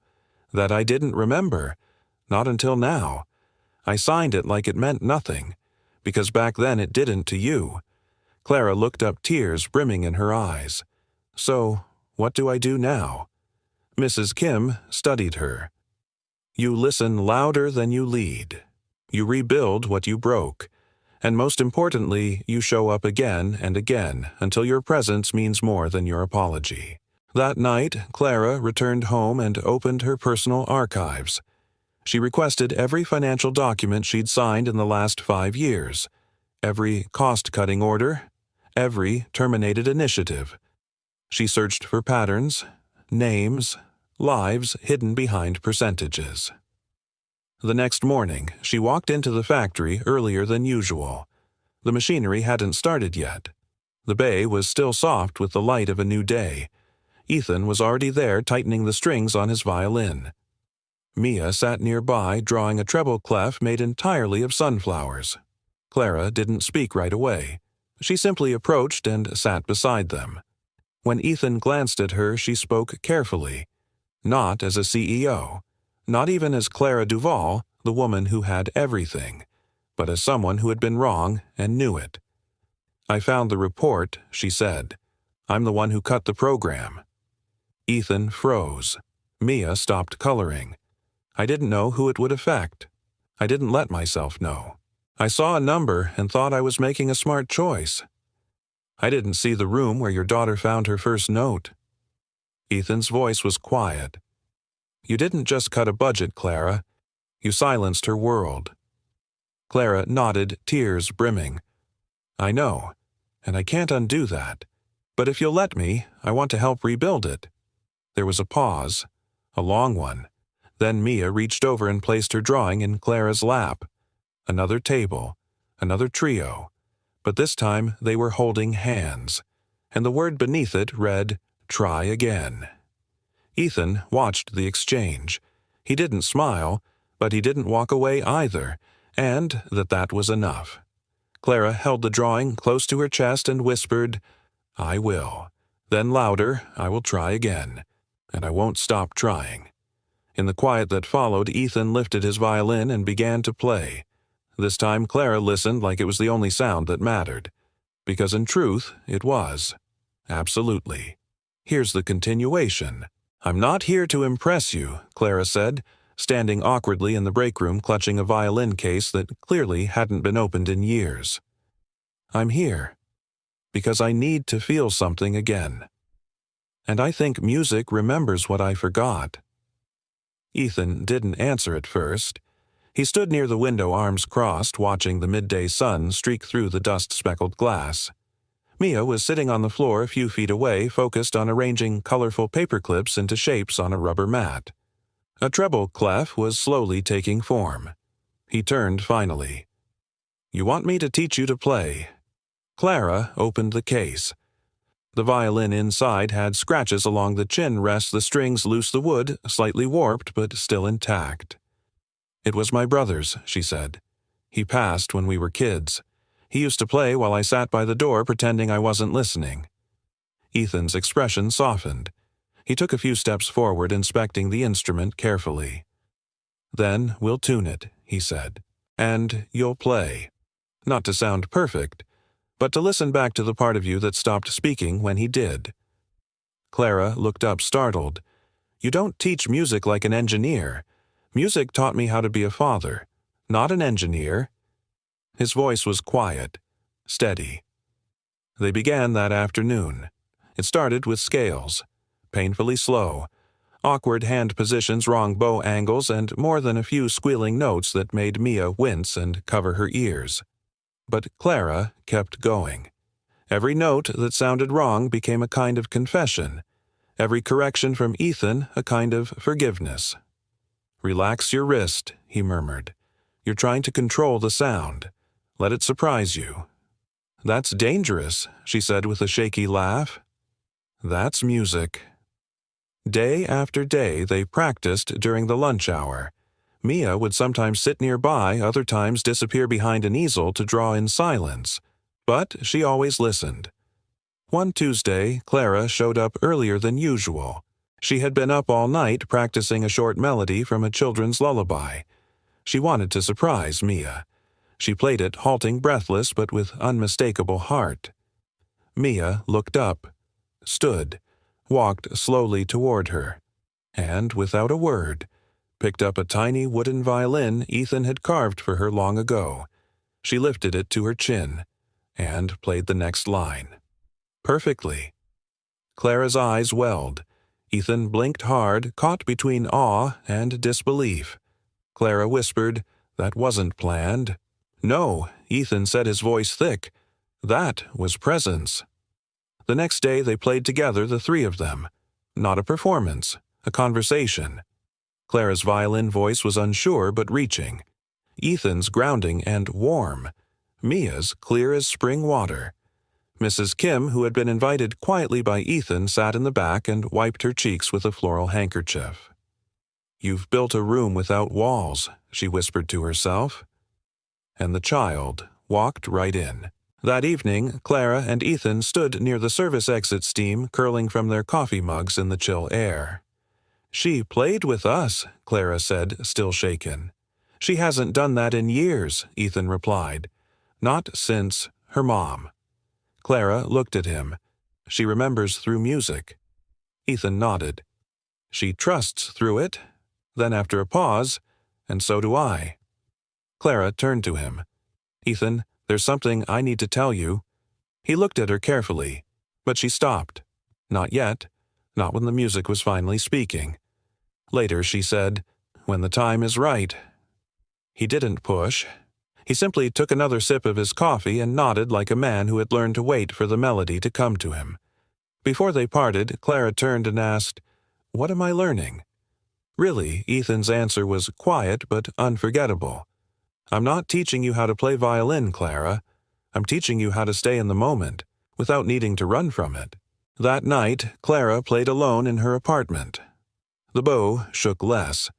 A: "That I didn't remember. Not until now. I signed it like it meant nothing, because back then it didn't to you." Clara looked up, tears brimming in her eyes. "So, what do I do now?" Mrs. Kim studied her. "You listen louder than you lead. You rebuild what you broke. And most importantly, you show up again and again until your presence means more than your apology." That night, Clara returned home and opened her personal archives. She requested every financial document she'd signed in the last 5 years, every cost-cutting order, every terminated initiative. She searched for patterns, names, lives hidden behind percentages. The next morning, she walked into the factory earlier than usual. The machinery hadn't started yet. The bay was still soft with the light of a new day. Ethan was already there tightening the strings on his violin. Mia sat nearby drawing a treble clef made entirely of sunflowers. Clara didn't speak right away. She simply approached and sat beside them. When Ethan glanced at her, she spoke carefully. Not as a CEO. Not even as Clara Duval, the woman who had everything, but as someone who had been wrong and knew it. "I found the report," she said. "I'm the one who cut the program." Ethan froze. Mia stopped coloring. "I didn't know who it would affect. I didn't let myself know. I saw a number and thought I was making a smart choice. I didn't see the room where your daughter found her first note." Ethan's voice was quiet. "You didn't just cut a budget, Clara. You silenced her world." Clara nodded, tears brimming. "I know, and I can't undo that. But if you'll let me, I want to help rebuild it." There was a pause, a long one. Then Mia reached over and placed her drawing in Clara's lap. Another table, another trio, but this time they were holding hands, and the word beneath it read, "Try again." Ethan watched the exchange. He didn't smile, but he didn't walk away either, and that was enough. Clara held the drawing close to her chest and whispered, "I will." Then louder, "I will try again. And I won't stop trying." In the quiet that followed, Ethan lifted his violin and began to play. This time Clara listened like it was the only sound that mattered. Because in truth, it was. Absolutely. Here's the continuation. "I'm not here to impress you," Clara said, standing awkwardly in the break room clutching a violin case that clearly hadn't been opened in years. "I'm here because I need to feel something again. And I think music remembers what I forgot." Ethan didn't answer at first. He stood near the window, arms crossed, watching the midday sun streak through the dust-speckled glass. Mia was sitting on the floor a few feet away, focused on arranging colorful paper clips into shapes on a rubber mat. A treble clef was slowly taking form. He turned finally. "You want me to teach you to play?" Clara opened the case. The violin inside had scratches along the chin rest, the strings loose, the wood slightly warped but still intact. "It was my brother's," she said. "He passed when we were kids. He used to play while I sat by the door pretending I wasn't listening." Ethan's expression softened. He took a few steps forward, inspecting the instrument carefully. "Then we'll tune it," he said. "And you'll play. Not to sound perfect, but to listen back to the part of you that stopped speaking when he did." Clara looked up, startled. "You don't teach music like an engineer. Music taught me how to be a father, not an engineer." His voice was quiet, steady. They began that afternoon. It started with scales, painfully slow, awkward hand positions, wrong bow angles, and more than a few squealing notes that made Mia wince and cover her ears. But Clara kept going. Every note that sounded wrong became a kind of confession. Every correction from Ethan a kind of forgiveness. "Relax your wrist," he murmured. "You're trying to control the sound. Let it surprise you." "That's dangerous," she said with a shaky laugh. "That's music." Day after day they practiced during the lunch hour. Mia would sometimes sit nearby, other times disappear behind an easel to draw in silence. But she always listened. One Tuesday, Clara showed up earlier than usual. She had been up all night practicing a short melody from a children's lullaby. She wanted to surprise Mia. She played it, halting, breathless, but with unmistakable heart. Mia looked up, stood, walked slowly toward her, and, without a word, picked up a tiny wooden violin Ethan had carved for her long ago. She lifted it to her chin and played the next line. Perfectly. Clara's eyes welled. Ethan blinked hard, caught between awe and disbelief. Clara whispered, "That wasn't planned." "No," Ethan said, his voice thick. "That was presence." The next day they played together, the three of them. Not a performance, a conversation. Clara's violin voice was unsure but reaching. Ethan's grounding and warm. Mia's clear as spring water. Mrs. Kim, who had been invited quietly by Ethan, sat in the back and wiped her cheeks with a floral handkerchief. "You've built a room without walls," she whispered to herself. And the child walked right in. That evening, Clara and Ethan stood near the service exit, steam curling from their coffee mugs in the chill air. "She played with us," Clara said, still shaken. "She hasn't done that in years," Ethan replied. "Not since her mom." Clara looked at him. "She remembers through music." Ethan nodded. "She trusts through it." Then after a pause, "And so do I." Clara turned to him. "Ethan, there's something I need to tell you." He looked at her carefully, but she stopped. Not yet, not when the music was finally speaking. Later she said, "When the time is right." He didn't push. He simply took another sip of his coffee and nodded like a man who had learned to wait for the melody to come to him. Before they parted, Clara turned and asked, "What am I learning?" Really, Ethan's answer was quiet but unforgettable. "I'm not teaching you how to play violin, Clara. I'm teaching you how to stay in the moment, without needing to run from it." That night, Clara played alone in her apartment. The bow shook less.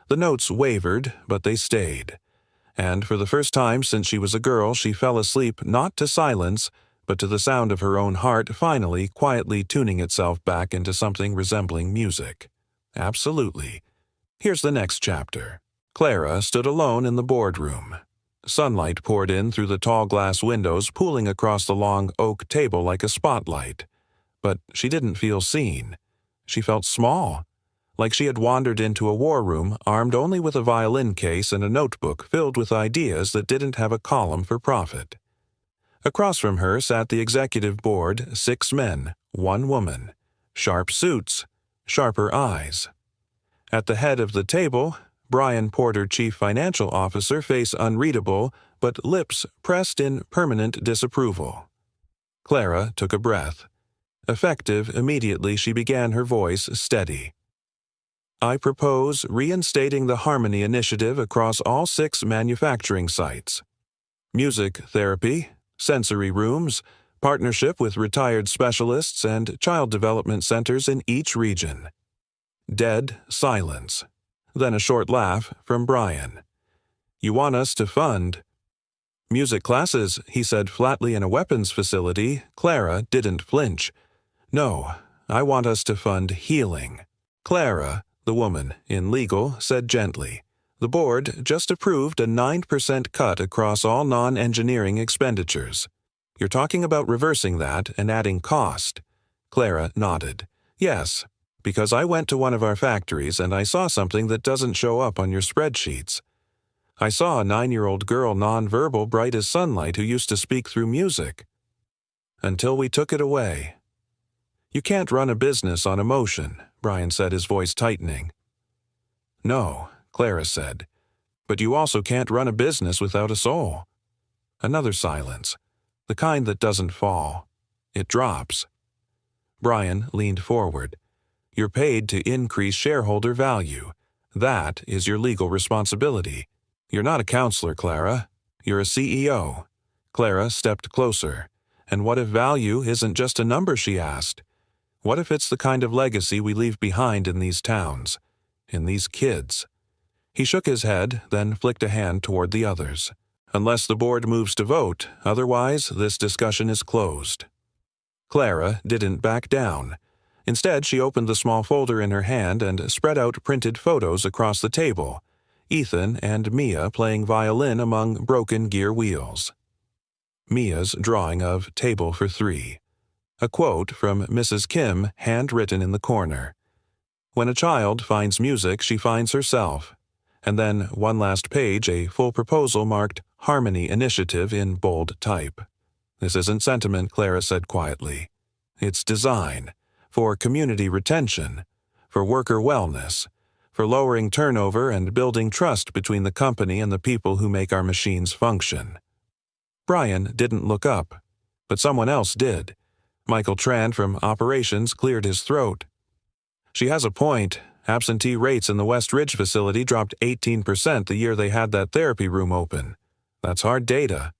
A: The notes wavered, but they stayed. And for the first time since she was a girl, she fell asleep not to silence, but to the sound of her own heart finally quietly tuning itself back into something resembling music. Absolutely. Here's the next chapter. Clara stood alone in the boardroom. Sunlight poured in through the tall glass windows, pooling across the long oak table like a spotlight. But she didn't feel seen. She felt small, like she had wandered into a war room armed only with a violin case and a notebook filled with ideas that didn't have a column for profit. Across from her sat the executive board, 6 men, 1 woman, sharp suits, sharper eyes. At the head of the table, Brian Porter, Chief Financial Officer, face unreadable, but lips pressed in permanent disapproval. Clara took a breath. Effective, immediately she began, her voice steady. I propose reinstating the Harmony Initiative across all 6 manufacturing sites. Music therapy, sensory rooms, partnership with retired specialists and child development centers in each region. Dead silence. Then a short laugh from Brian. You want us to fund music classes, he said flatly. In a weapons facility. Clara didn't flinch. No, I want us to fund healing. Clara, the woman in legal, said gently. The board just approved a 9% cut across all non-engineering expenditures. You're talking about reversing that and adding cost. Clara nodded. Yes, because I went to one of our factories and I saw something that doesn't show up on your spreadsheets. I saw a 9-year-old girl, nonverbal, bright as sunlight, who used to speak through music. Until we took it away. You can't run a business on emotion, Brian said, his voice tightening. No, Clara said, but you also can't run a business without a soul. Another silence, the kind that doesn't fall. It drops. Brian leaned forward. You're paid to increase shareholder value. That is your legal responsibility. You're not a counselor, Clara. You're a CEO. Clara stepped closer. And what if value isn't just a number, she asked. What if it's the kind of legacy we leave behind in these towns, in these kids? He shook his head, then flicked a hand toward the others. Unless the board moves to vote, otherwise this discussion is closed. Clara didn't back down. Instead, she opened the small folder in her hand and spread out printed photos across the table. Ethan and Mia playing violin among broken gear wheels. Mia's drawing of Table for 3. A quote from Mrs. Kim, handwritten in the corner. When a child finds music, she finds herself. And then one last page, a full proposal marked Harmony Initiative in bold type. This isn't sentiment, Clara said quietly. It's design. For community retention. For worker wellness. For lowering turnover and building trust between the company and the people who make our machines function. Brian didn't look up, but someone else did. Michael Tran from operations cleared his throat. She has a point. Absentee rates in the West Ridge facility dropped 18% the year they had that therapy room open. That's hard data.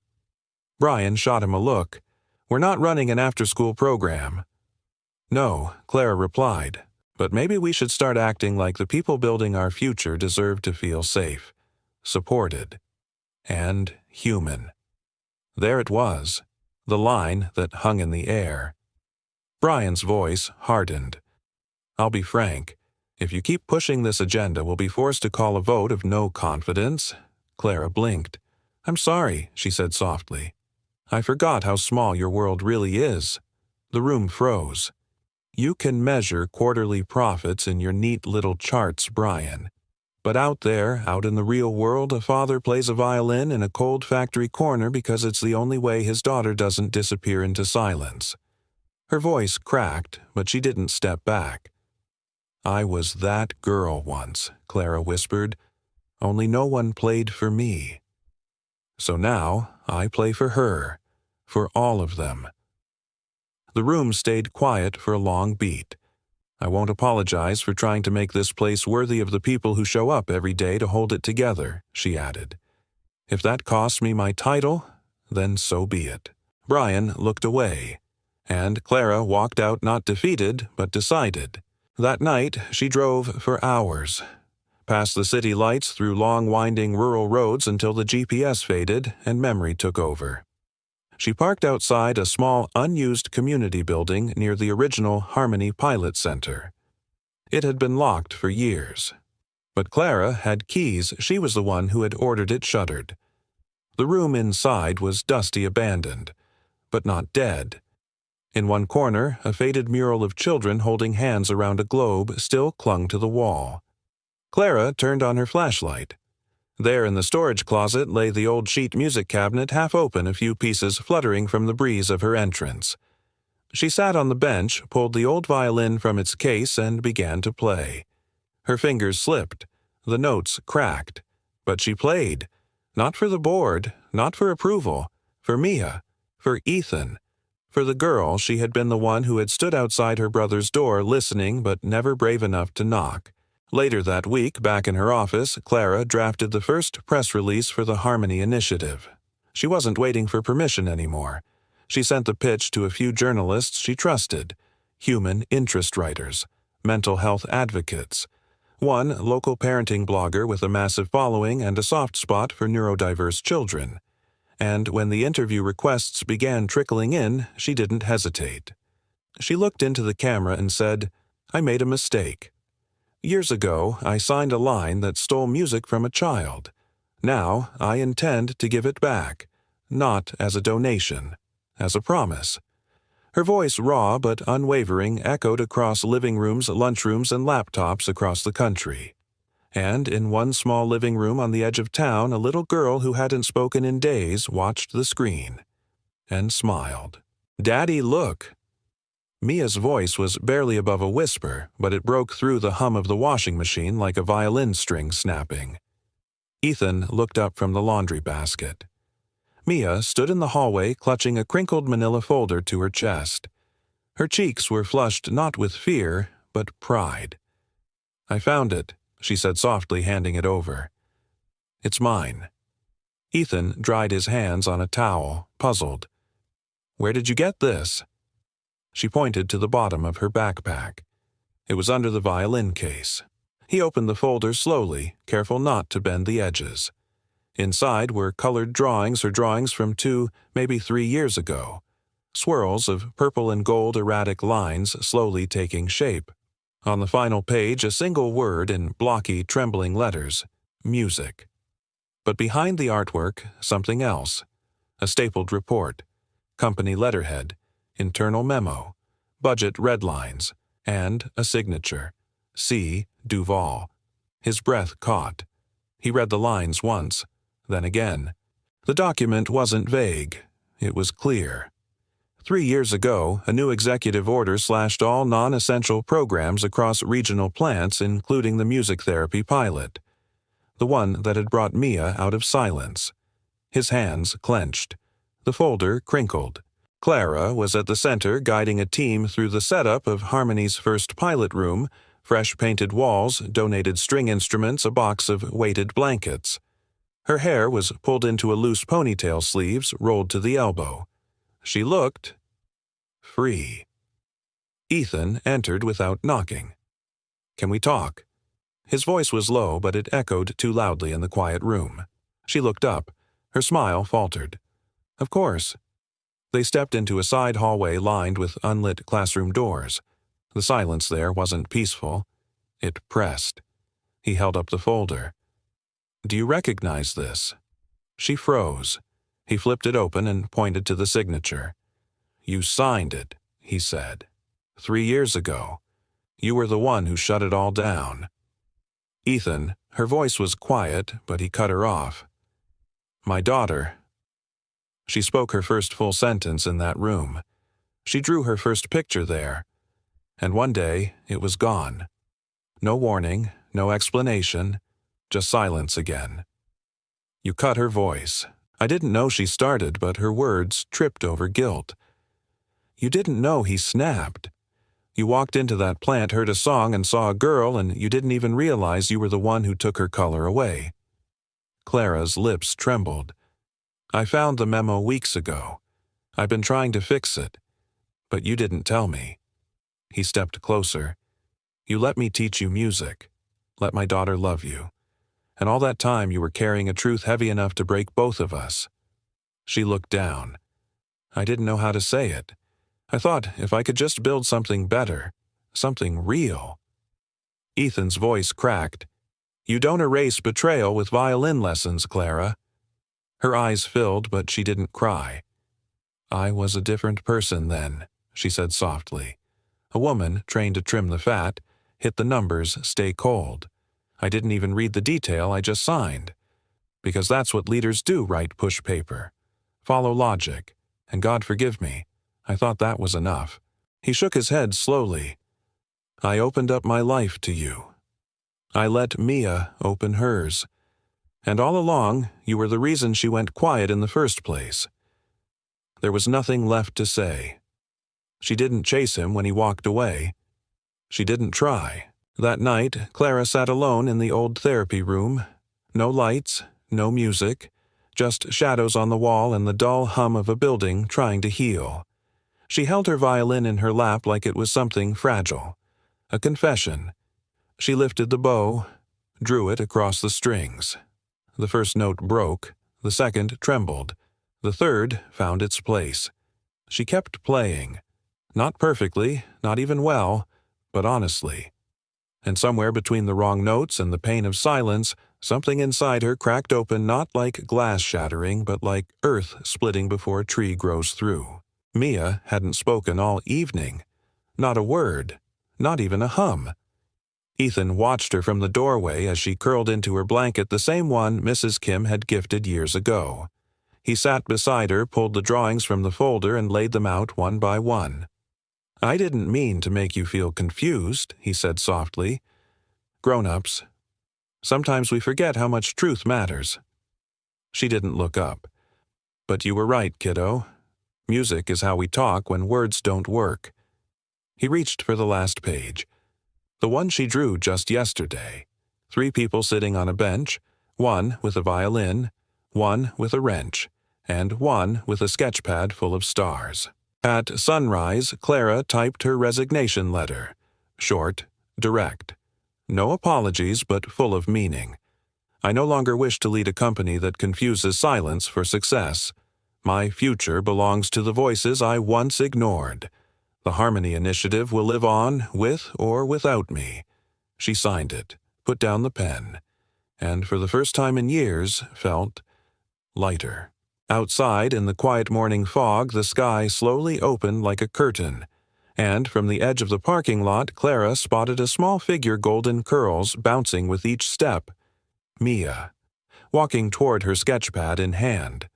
A: Brian shot him a look. We're not running an after-school program. No, Clara replied, but maybe we should start acting like the people building our future deserve to feel safe, supported, and human. There it was, the line that hung in the air. Brian's voice hardened. I'll be frank. If you keep pushing this agenda, we'll be forced to call a vote of no confidence. Clara blinked. I'm sorry, she said softly. I forgot how small your world really is. The room froze. You can measure quarterly profits in your neat little charts, Brian. But out there, out in the real world, a father plays a violin in a cold factory corner because it's the only way his daughter doesn't disappear into silence. Her voice cracked, but she didn't step back. I was that girl once, Clara whispered, only no one played for me. So now I play for her, for all of them. The room stayed quiet for a long beat. I won't apologize for trying to make this place worthy of the people who show up every day to hold it together, she added. If that costs me my title, then so be it. Brian looked away, and Clara walked out not defeated, but decided. That night, she drove for hours, past the city lights through long winding rural roads until the GPS faded and memory took over. She parked outside a small, unused community building near the original Harmony Pilot Center. It had been locked for years. But Clara had keys. She was the one who had ordered it shuttered. The room inside was dusty, abandoned, but not dead. In one corner, a faded mural of children holding hands around a globe still clung to the wall. Clara turned on her flashlight. There in the storage closet lay the old sheet music cabinet half open, a few pieces fluttering from the breeze of her entrance. She sat on the bench, pulled the old violin from its case, and began to play. Her fingers slipped. The notes cracked. But she played. Not for the board, not for approval. For Mia. For Ethan. For the girl she had been the one who had stood outside her brother's door listening but never brave enough to knock. Later that week, back in her office, Clara drafted the first press release for the Harmony Initiative. She wasn't waiting for permission anymore. She sent the pitch to a few journalists she trusted, human interest writers, mental health advocates, one local parenting blogger with a massive following and a soft spot for neurodiverse children. And when the interview requests began trickling in, she didn't hesitate. She looked into the camera and said, "I made a mistake. Years ago, I signed a line that stole music from a child. Now, I intend to give it back, not as a donation, as a promise." Her voice, raw but unwavering, echoed across living rooms, lunchrooms, and laptops across the country. And in one small living room on the edge of town, a little girl who hadn't spoken in days watched the screen and smiled. "Daddy, look!" Mia's voice was barely above a whisper, but it broke through the hum of the washing machine like a violin string snapping. Ethan looked up from the laundry basket. Mia stood in the hallway clutching a crinkled manila folder to her chest. Her cheeks were flushed not with fear, but pride. "I found it," she said softly, handing it over. "It's mine." Ethan dried his hands on a towel, puzzled. "Where did you get this?" She pointed to the bottom of her backpack. It was under the violin case. He opened the folder slowly, careful not to bend the edges. Inside were colored drawings or drawings from 2, maybe 3 years ago. Swirls of purple and gold erratic lines slowly taking shape. On the final page, a single word in blocky, trembling letters: music. But behind the artwork, something else. A stapled report, company letterhead, internal memo, budget red lines, and a signature: C. Duvall. His breath caught. He read the lines once, then again. The document wasn't vague. It was clear. 3 years ago, a new executive order slashed all non-essential programs across regional plants, including the music therapy pilot, the one that had brought Mia out of silence. His hands clenched. The folder crinkled. Clara was at the center, guiding a team through the setup of Harmony's first pilot room: fresh painted walls, donated string instruments, a box of weighted blankets. Her hair was pulled into a loose ponytail, sleeves rolled to the elbow. She looked free. Ethan entered without knocking. "Can we talk?" His voice was low, but it echoed too loudly in the quiet room. She looked up. Her smile faltered. "Of course." They stepped into a side hallway lined with unlit classroom doors. The silence there wasn't peaceful. It pressed. He held up the folder. "Do you recognize this?" She froze. He flipped it open and pointed to the signature. "You signed it," he said. 3 years ago. You were the one who shut it all down." "Ethan," her voice was quiet, but he cut her off. "My daughter." She spoke her first full sentence in that room. She drew her first picture there. And one day, it was gone. No warning, no explanation, just silence again. You cut her voice. I didn't know she started, but her words tripped over guilt. You didn't know he snapped. You walked into that plant, heard a song, and saw a girl, and you didn't even realize you were the one who took her color away. Clara's lips trembled. I found the memo weeks ago. I've been trying to fix it, but you didn't tell me. He stepped closer. You let me teach you music. Let my daughter love you. And all that time you were carrying a truth heavy enough to break both of us. She looked down. I didn't know how to say it. I thought if I could just build something better, something real. Ethan's voice cracked. You don't erase betrayal with violin lessons, Clara. Her eyes filled, but she didn't cry. I was a different person then, she said softly. A woman, trained to trim the fat, hit the numbers, stay cold. I didn't even read the detail, I just signed. Because that's what leaders do, write push paper. Follow logic. And God forgive me, I thought that was enough. He shook his head slowly. I opened up my life to you. I let Mia open hers. And all along, you were the reason she went quiet in the first place. There was nothing left to say. She didn't chase him when he walked away. She didn't try. That night, Clara sat alone in the old therapy room. No lights, no music, just shadows on the wall and the dull hum of a building trying to heal. She held her violin in her lap like it was something fragile. A confession. She lifted the bow, drew it across the strings. The first note broke, the second trembled, the third found its place. She kept playing. Not perfectly, not even well, but honestly. And somewhere between the wrong notes and the pain of silence, something inside her cracked open not like glass shattering, but like earth splitting before a tree grows through. Mia hadn't spoken all evening. Not a word, not even a hum. Ethan watched her from the doorway as she curled into her blanket, the same one Mrs. Kim had gifted years ago. He sat beside her, pulled the drawings from the folder, and laid them out one by one. I didn't mean to make you feel confused, he said softly. Grown-ups. Sometimes we forget how much truth matters. She didn't look up. But you were right, kiddo. Music is how we talk when words don't work. He reached for the last page. The one she drew just yesterday. 3 people sitting on a bench, one with a violin, one with a wrench, and one with a sketch pad full of stars. At sunrise, Clara typed her resignation letter. Short, direct. No apologies, but full of meaning. I no longer wish to lead a company that confuses silence for success. My future belongs to the voices I once ignored. The Harmony Initiative will live on, with or without me. She signed it, put down the pen, and for the first time in years felt lighter. Outside, in the quiet morning fog, the sky slowly opened like a curtain, and from the edge of the parking lot, Clara spotted a small figure, golden curls bouncing with each step. Mia, walking toward her sketchpad in hand.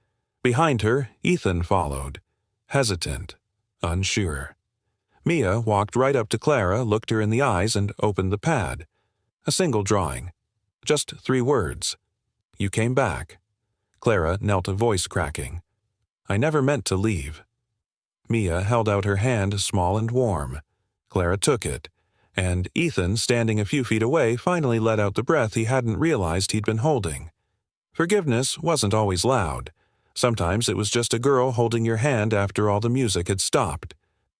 A: Behind her, Ethan followed, hesitant, unsure. Mia walked right up to Clara, looked her in the eyes, and opened the pad. A single drawing. Just 3 words. You came back. Clara knelt, a voice cracking. I never meant to leave. Mia held out her hand, small and warm. Clara took it, and Ethan, standing a few feet away, finally let out the breath he hadn't realized he'd been holding. Forgiveness wasn't always loud. Sometimes it was just a girl holding your hand after all the music had stopped,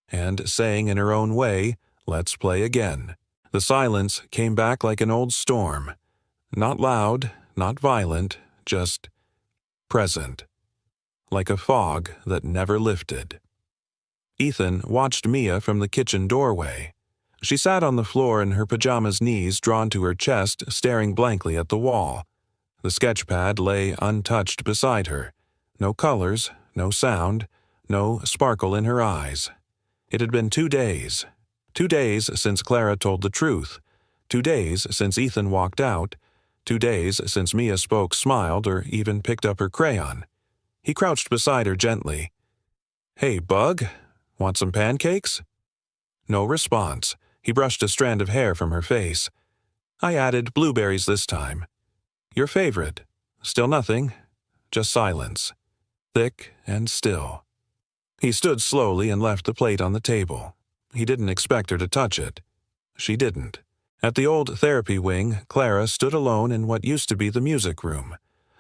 A: and saying in her own way, let's play again. The silence came back like an old storm. Not loud, not violent, just present. Like a fog that never lifted. Ethan watched Mia from the kitchen doorway. She sat on the floor in her pajamas, knees drawn to her chest, staring blankly at the wall. The sketchpad lay untouched beside her. No colors, no sound, no sparkle in her eyes. It had been 2 days. 2 days since Clara told the truth. 2 days since Ethan walked out. 2 days since Mia spoke, smiled, or even picked up her crayon. He crouched beside her gently. Hey, Bug, want some pancakes? No response. He brushed a strand of hair from her face. I added blueberries this time. Your favorite. Still nothing. Just silence. Thick and still. He stood slowly and left the plate on the table. He didn't expect her to touch it. She didn't. At the old therapy wing, Clara stood alone in what used to be the music room.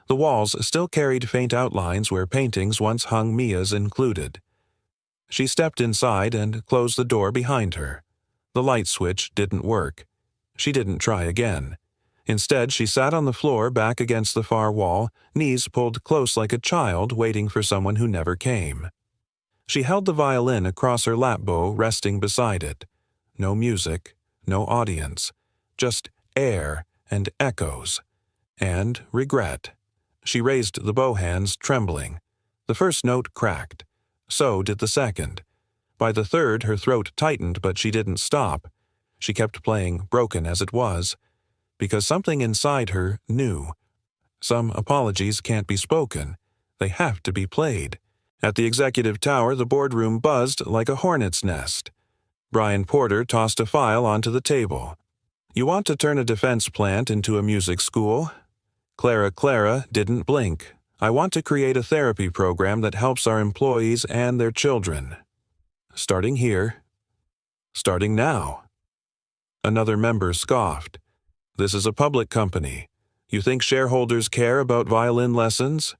A: The walls still carried faint outlines where paintings once hung, Mia's included. She stepped inside and closed the door behind her. The light switch didn't work. She didn't try again. Instead, she sat on the floor back against the far wall, knees pulled close like a child waiting for someone who never came. She held the violin across her lap bow, resting beside it. No music, no audience, just air and echoes. And regret. She raised the bow hands, trembling. The first note cracked. So did the second. By the third, her throat tightened, but she didn't stop. She kept playing, broken as it was, because something inside her knew. Some apologies can't be spoken. They have to be played. At the executive tower, the boardroom buzzed like a hornet's nest. Brian Porter tossed a file onto the table. "You want to turn a defense plant into a music school?" Clara didn't blink. "I want to create a therapy program that helps our employees and their children. Starting here. Starting now." Another member scoffed. "This is a public company. You think shareholders care about violin lessons?"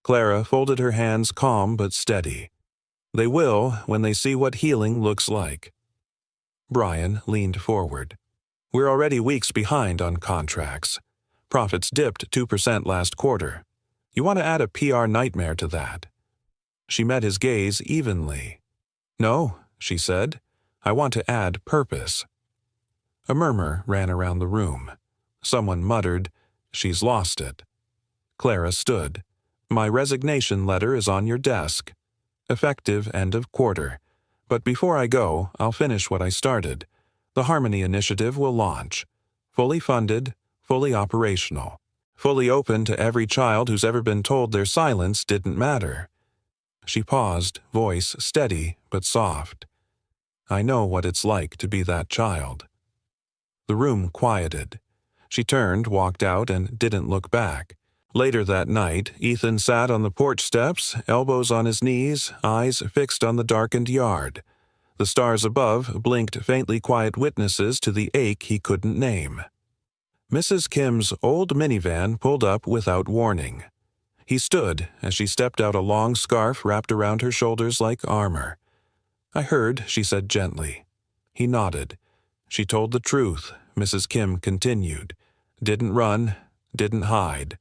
A: Clara folded her hands, calm but steady. "They will when they see what healing looks like." Brian leaned forward. "We're already weeks behind on contracts. Profits dipped 2% last quarter. You want to add a PR nightmare to that." She met his gaze evenly. "No," she said. "I want to add purpose." A murmur ran around the room. Someone muttered, "She's lost it." Clara stood. "My resignation letter is on your desk. Effective end of quarter. But before I go, I'll finish what I started. The Harmony Initiative will launch. Fully funded, fully operational. Fully open to every child who's ever been told their silence didn't matter." She paused, voice steady but soft. "I know what it's like to be that child." The room quieted. She turned, walked out, and didn't look back. Later that night, Ethan sat on the porch steps, elbows on his knees, eyes fixed on the darkened yard. The stars above blinked faintly quiet witnesses to the ache he couldn't name. Mrs. Kim's old minivan pulled up without warning. He stood as she stepped out, a long scarf wrapped around her shoulders like armor. "I heard," she said gently. He nodded. "She told the truth," Mrs. Kim continued. "Didn't run, didn't hide.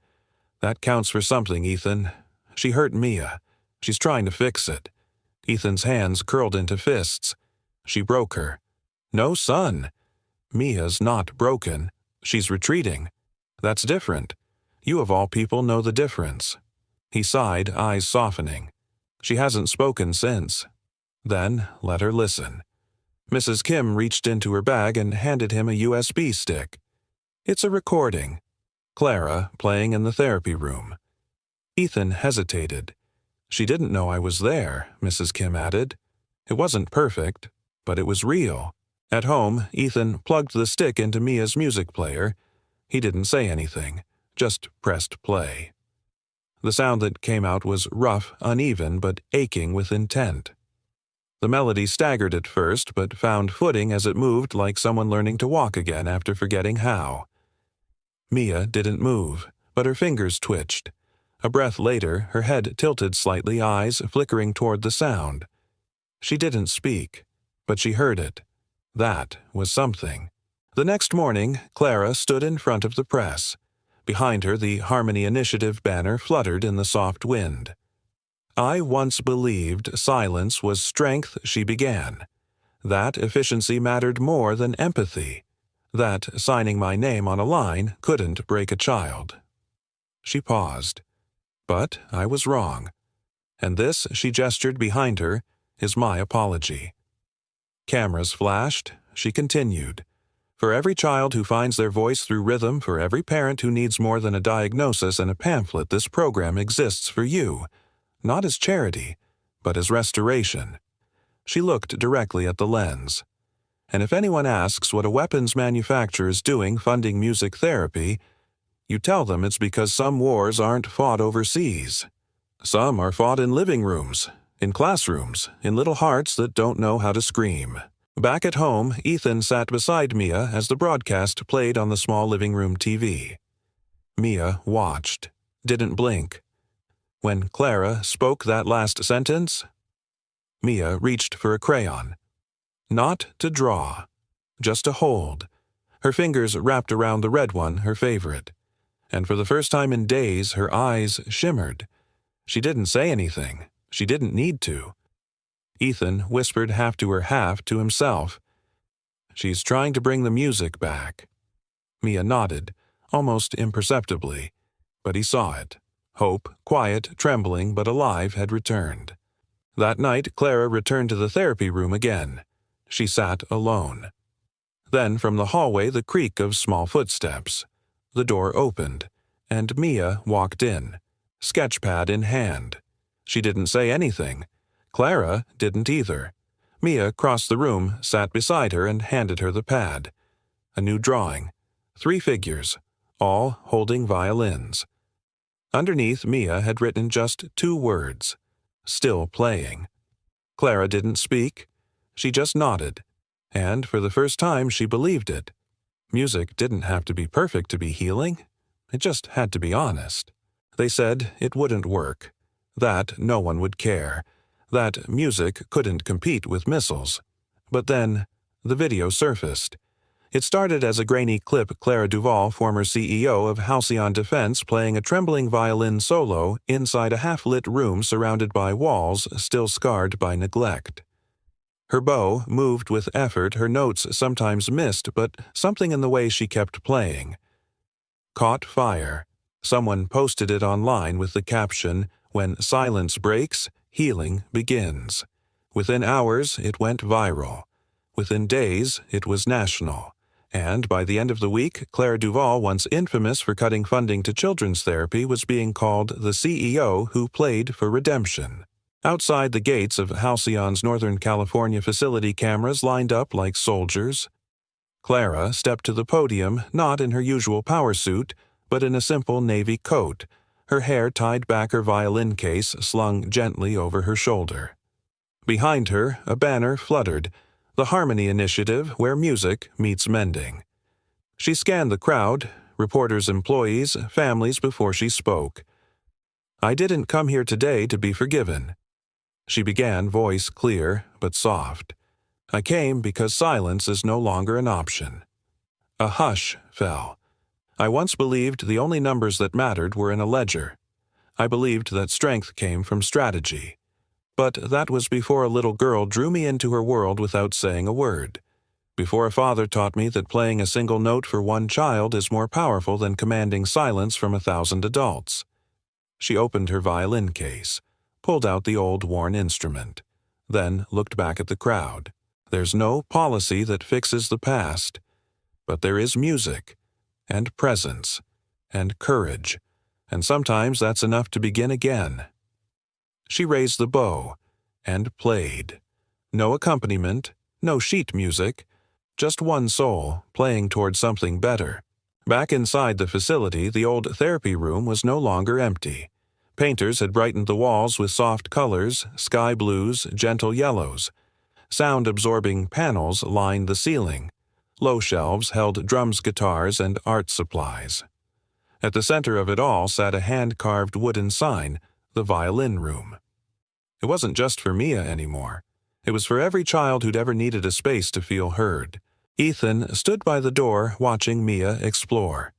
A: That counts for something, Ethan. She hurt Mia. She's trying to fix it." Ethan's hands curled into fists. "She broke her." "No, son. Mia's not broken. She's retreating. That's different. You of all people know the difference." He sighed, eyes softening. "She hasn't spoken since." "Then let her listen." Mrs. Kim reached into her bag and handed him a USB stick. "It's a recording. Clara playing in the therapy room." Ethan hesitated. "She didn't know I was there," Mrs. Kim added. "It wasn't perfect, but it was real." At home, Ethan plugged the stick into Mia's music player. He didn't say anything, just pressed play. The sound that came out was rough, uneven, but aching with intent. The melody staggered at first, but found footing as it moved, like someone learning to walk again after forgetting how. Mia didn't move, but her fingers twitched. A breath later, her head tilted slightly, eyes flickering toward the sound. She didn't speak, but she heard it. That was something. The next morning, Clara stood in front of the press. Behind her, the Harmony Initiative banner fluttered in the soft wind. "I once believed silence was strength," she began. "That efficiency mattered more than empathy. That signing my name on a line couldn't break a child." She paused. "But I was wrong. And this," she gestured behind her, "is my apology." Cameras flashed. She continued. "For every child who finds their voice through rhythm, for every parent who needs more than a diagnosis and a pamphlet, this program exists for you. Not as charity, but as restoration." She looked directly at the lens. "And if anyone asks what a weapons manufacturer is doing funding music therapy, you tell them it's because some wars aren't fought overseas. Some are fought in living rooms, in classrooms, in little hearts that don't know how to scream." Back at home, Ethan sat beside Mia as the broadcast played on the small living room TV. Mia watched, didn't blink. When Clara spoke that last sentence, Mia reached for a crayon. Not to draw, just to hold. Her fingers wrapped around the red one, her favorite. And for the first time in days, her eyes shimmered. She didn't say anything. She didn't need to. Ethan whispered half to her, half to himself. "She's trying to bring the music back." Mia nodded, almost imperceptibly, but he saw it. Hope, quiet, trembling, but alive, had returned. That night, Clara returned to the therapy room again. She sat alone. Then from the hallway the creak of small footsteps. The door opened, and Mia walked in, sketchpad in hand. She didn't say anything. Clara didn't either. Mia crossed the room, sat beside her, and handed her the pad. A new drawing. 3 figures, all holding violins. Underneath, Mia had written just 2 words. Still playing. Clara didn't speak. She just nodded. And for the first time she believed it. Music didn't have to be perfect to be healing. It just had to be honest. They said it wouldn't work. That no one would care. That music couldn't compete with missiles. But then, the video surfaced. It started as a grainy clip Clara Duvall, former CEO of Halcyon Defense, playing a trembling violin solo inside a half-lit room surrounded by walls still scarred by neglect. Her bow moved with effort, her notes sometimes missed, but something in the way she kept playing caught fire. Someone posted it online with the caption, "When silence breaks, healing begins." Within hours, it went viral. Within days, it was national. And by the end of the week, Clara Duvall, once infamous for cutting funding to children's therapy, was being called the CEO who played for redemption. Outside the gates of Halcyon's Northern California facility, cameras lined up like soldiers. Clara stepped to the podium, not in her usual power suit, but in a simple navy coat, her hair tied back, her violin case slung gently over her shoulder. Behind her, a banner fluttered, the Harmony Initiative, where music meets mending. She scanned the crowd, reporters, employees, families before she spoke. "I didn't come here today to be forgiven." She began, voice clear but soft. "I came because silence is no longer an option." A hush fell. "I once believed the only numbers that mattered were in a ledger. I believed that strength came from strategy. But that was before a little girl drew me into her world without saying a word. Before a father taught me that playing a single note for one child is more powerful than commanding silence from 1,000 adults." She opened her violin case, pulled out the old worn instrument, then looked back at the crowd. "There's no policy that fixes the past, but there is music, and presence, and courage, and sometimes that's enough to begin again." She raised the bow and played. No accompaniment, no sheet music, just one soul playing toward something better. Back inside the facility, the old therapy room was no longer empty. Painters had brightened the walls with soft colors, sky blues, gentle yellows. Sound-absorbing panels lined the ceiling. Low shelves held drums, guitars, and art supplies. At the center of it all sat a hand-carved wooden sign, the violin room. It wasn't just for Mia anymore. It was for every child who'd ever needed a space to feel heard. Ethan stood by the door watching Mia explore.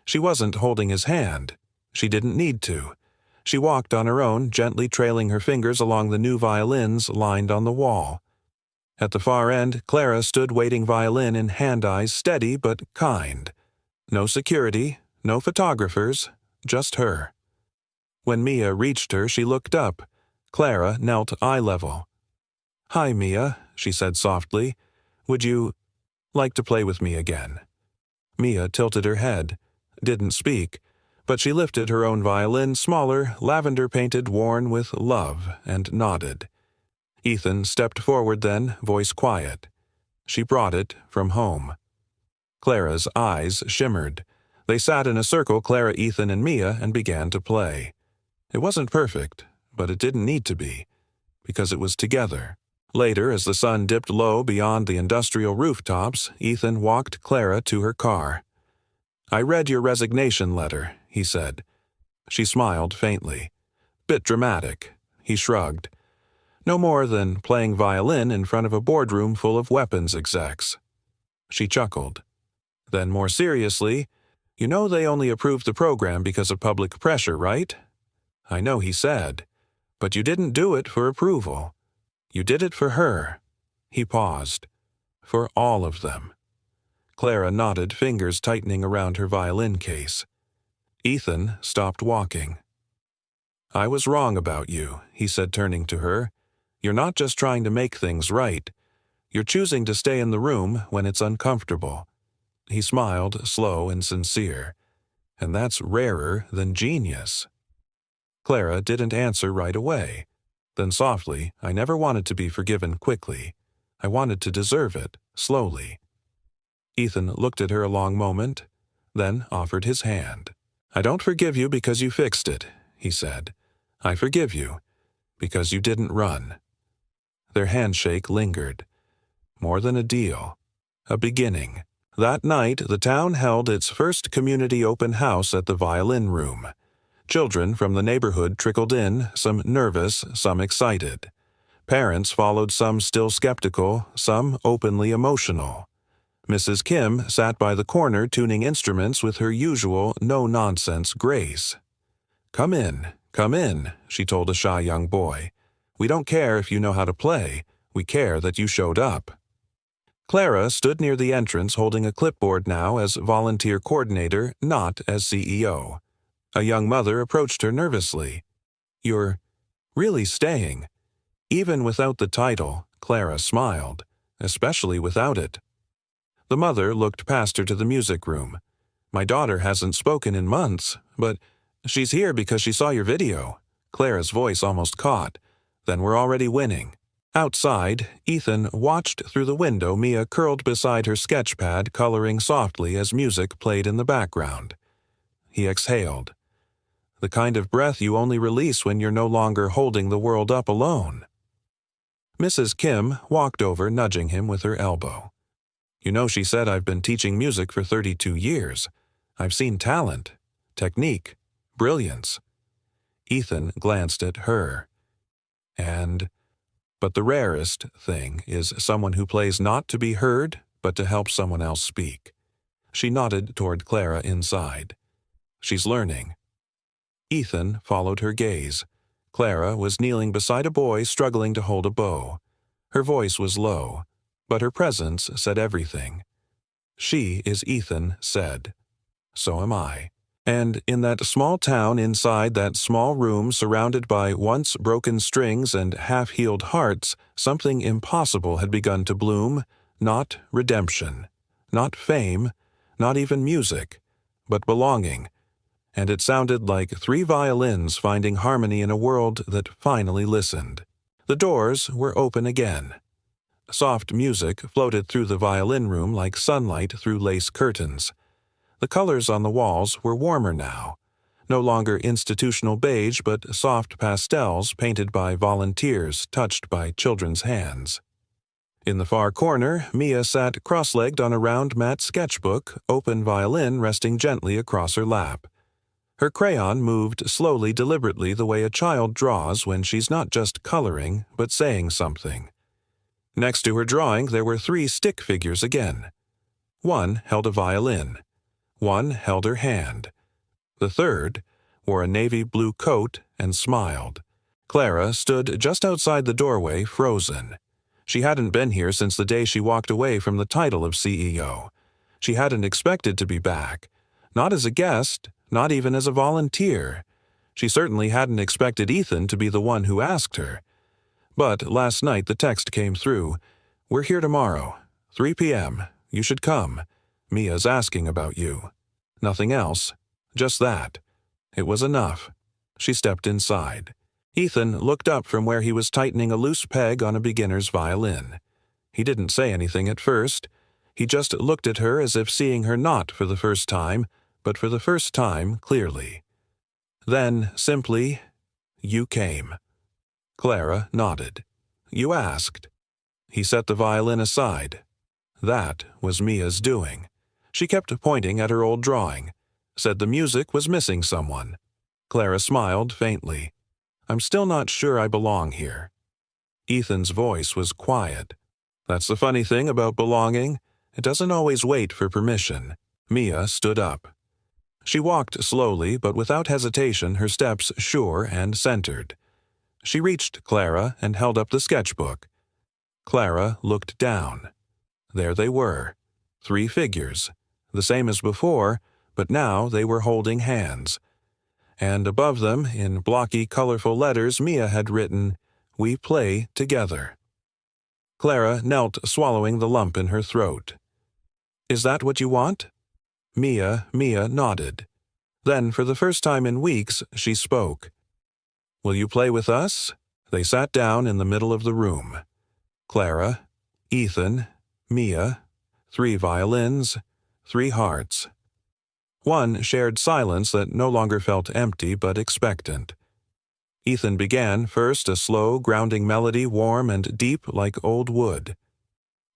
A: She wasn't holding his hand. She didn't need to. She walked on her own, gently trailing her fingers along the new violins lined on the wall. At the far end, Clara stood waiting, violin in hand, eyes steady but kind. No security, no photographers, just her. When Mia reached her, she looked up. Clara knelt eye level. "Hi, Mia," she said softly. "Would you like to play with me again?" Mia tilted her head, didn't speak, but she lifted her own violin, smaller, lavender-painted, worn with love, and nodded. Ethan stepped forward then, voice quiet. She brought it from home. Clara's eyes shimmered. They sat in a circle, Clara, Ethan, and Mia, and began to play. It wasn't perfect, but it didn't need to be, because it was together. Later, as the sun dipped low beyond the industrial rooftops, Ethan walked Clara to her car. "I read your resignation letter," he said. She smiled faintly. "Bit dramatic." He shrugged. "No more than playing violin in front of a boardroom full of weapons execs." She chuckled. Then more seriously, "You know they only approved the program because of public pressure, right?" "I know," he said. "But you didn't do it for approval. You did it for her." He paused. "For all of them." Clara nodded, fingers tightening around her violin case. Ethan stopped walking. "I was wrong about you," he said, turning to her. You're not just trying to make things right. You're choosing to stay in the room when it's uncomfortable." He smiled, slow and sincere. "And that's rarer than genius." Clara didn't answer right away. Then softly, "I never wanted to be forgiven quickly. I wanted to deserve it, slowly." Ethan looked at her a long moment, then offered his hand. "I don't forgive you because you fixed it," he said. "I forgive you because you didn't run." Their handshake lingered. More than a deal. A beginning. That night, the town held its first community open house at the Violin Room. Children from the neighborhood trickled in, some nervous, some excited. Parents followed, some still skeptical, some openly emotional. Mrs. Kim sat by the corner tuning instruments with her usual no-nonsense grace. Come in," she told a shy young boy. "We don't care if you know how to play. We care that you showed up." Clara stood near the entrance holding a clipboard now as volunteer coordinator, not as CEO. A young mother approached her nervously. "You're really staying?" Even without the title, Clara smiled, especially without it. The mother looked past her to the music room. "My daughter hasn't spoken in months, but she's here because she saw your video." Clara's voice almost caught. "Then we're already winning." Outside, Ethan watched through the window Mia curled beside her sketchpad coloring softly as music played in the background. He exhaled. The kind of breath you only release when you're no longer holding the world up alone. Mrs. Kim walked over, nudging him with her elbow. "You know, she said I've been teaching music for 32 years. I've seen talent, technique, brilliance." Ethan glanced at her. But the rarest thing is someone who plays not to be heard, but to help someone else speak." She nodded toward Clara inside. "She's learning." Ethan followed her gaze. Clara was kneeling beside a boy struggling to hold a bow. Her voice was low, but her presence said everything. "She is Ethan said. So am I." And in that small town inside that small room surrounded by once broken strings and half-healed hearts, something impossible had begun to bloom, not redemption, not fame, not even music, but belonging. And it sounded like 3 violins finding harmony in a world that finally listened. The doors were open again. Soft music floated through the violin room like sunlight through lace curtains. The colors on the walls were warmer now, no longer institutional beige but soft pastels painted by volunteers touched by children's hands. In the far corner, Mia sat cross-legged on a round mat sketchbook, open violin resting gently across her lap. Her crayon moved slowly, deliberately, the way a child draws when she's not just coloring but saying something. Next to her drawing there were 3 stick figures again. One held a violin. One held her hand. The third wore a navy blue coat and smiled. Clara stood just outside the doorway, frozen. She hadn't been here since the day she walked away from the title of CEO. She hadn't expected to be back. Not as a guest, not even as a volunteer. She certainly hadn't expected Ethan to be the one who asked her. But last night the text came through. "We're here tomorrow, 3 p.m. You should come. Mia's asking about you." Nothing else. Just that. It was enough. She stepped inside. Ethan looked up from where he was tightening a loose peg on a beginner's violin. He didn't say anything at first. He just looked at her as if seeing her not for the first time, but for the first time clearly. Then, simply, "You came." Clara nodded. "You asked." He set the violin aside. That was Mia's doing. She kept pointing at her old drawing. Said the music was missing someone. Clara smiled faintly. "I'm still not sure I belong here." Ethan's voice was quiet. "That's the funny thing about belonging. It doesn't always wait for permission." Mia stood up. She walked slowly, but without hesitation, her steps sure and centered. She reached Clara and held up the sketchbook. Clara looked down. There they were, 3 figures, the same as before, but now they were holding hands. And above them, in blocky, colorful letters, Mia had written, We play together." Clara knelt, swallowing the lump in her throat. "Is that what you want?" Mia nodded. Then, for the first time in weeks, she spoke. "Will you play with us?" They sat down in the middle of the room. Clara, Ethan, Mia, 3 violins, 3 hearts. One shared silence that no longer felt empty but expectant. Ethan began first a slow, grounding melody, warm and deep like old wood.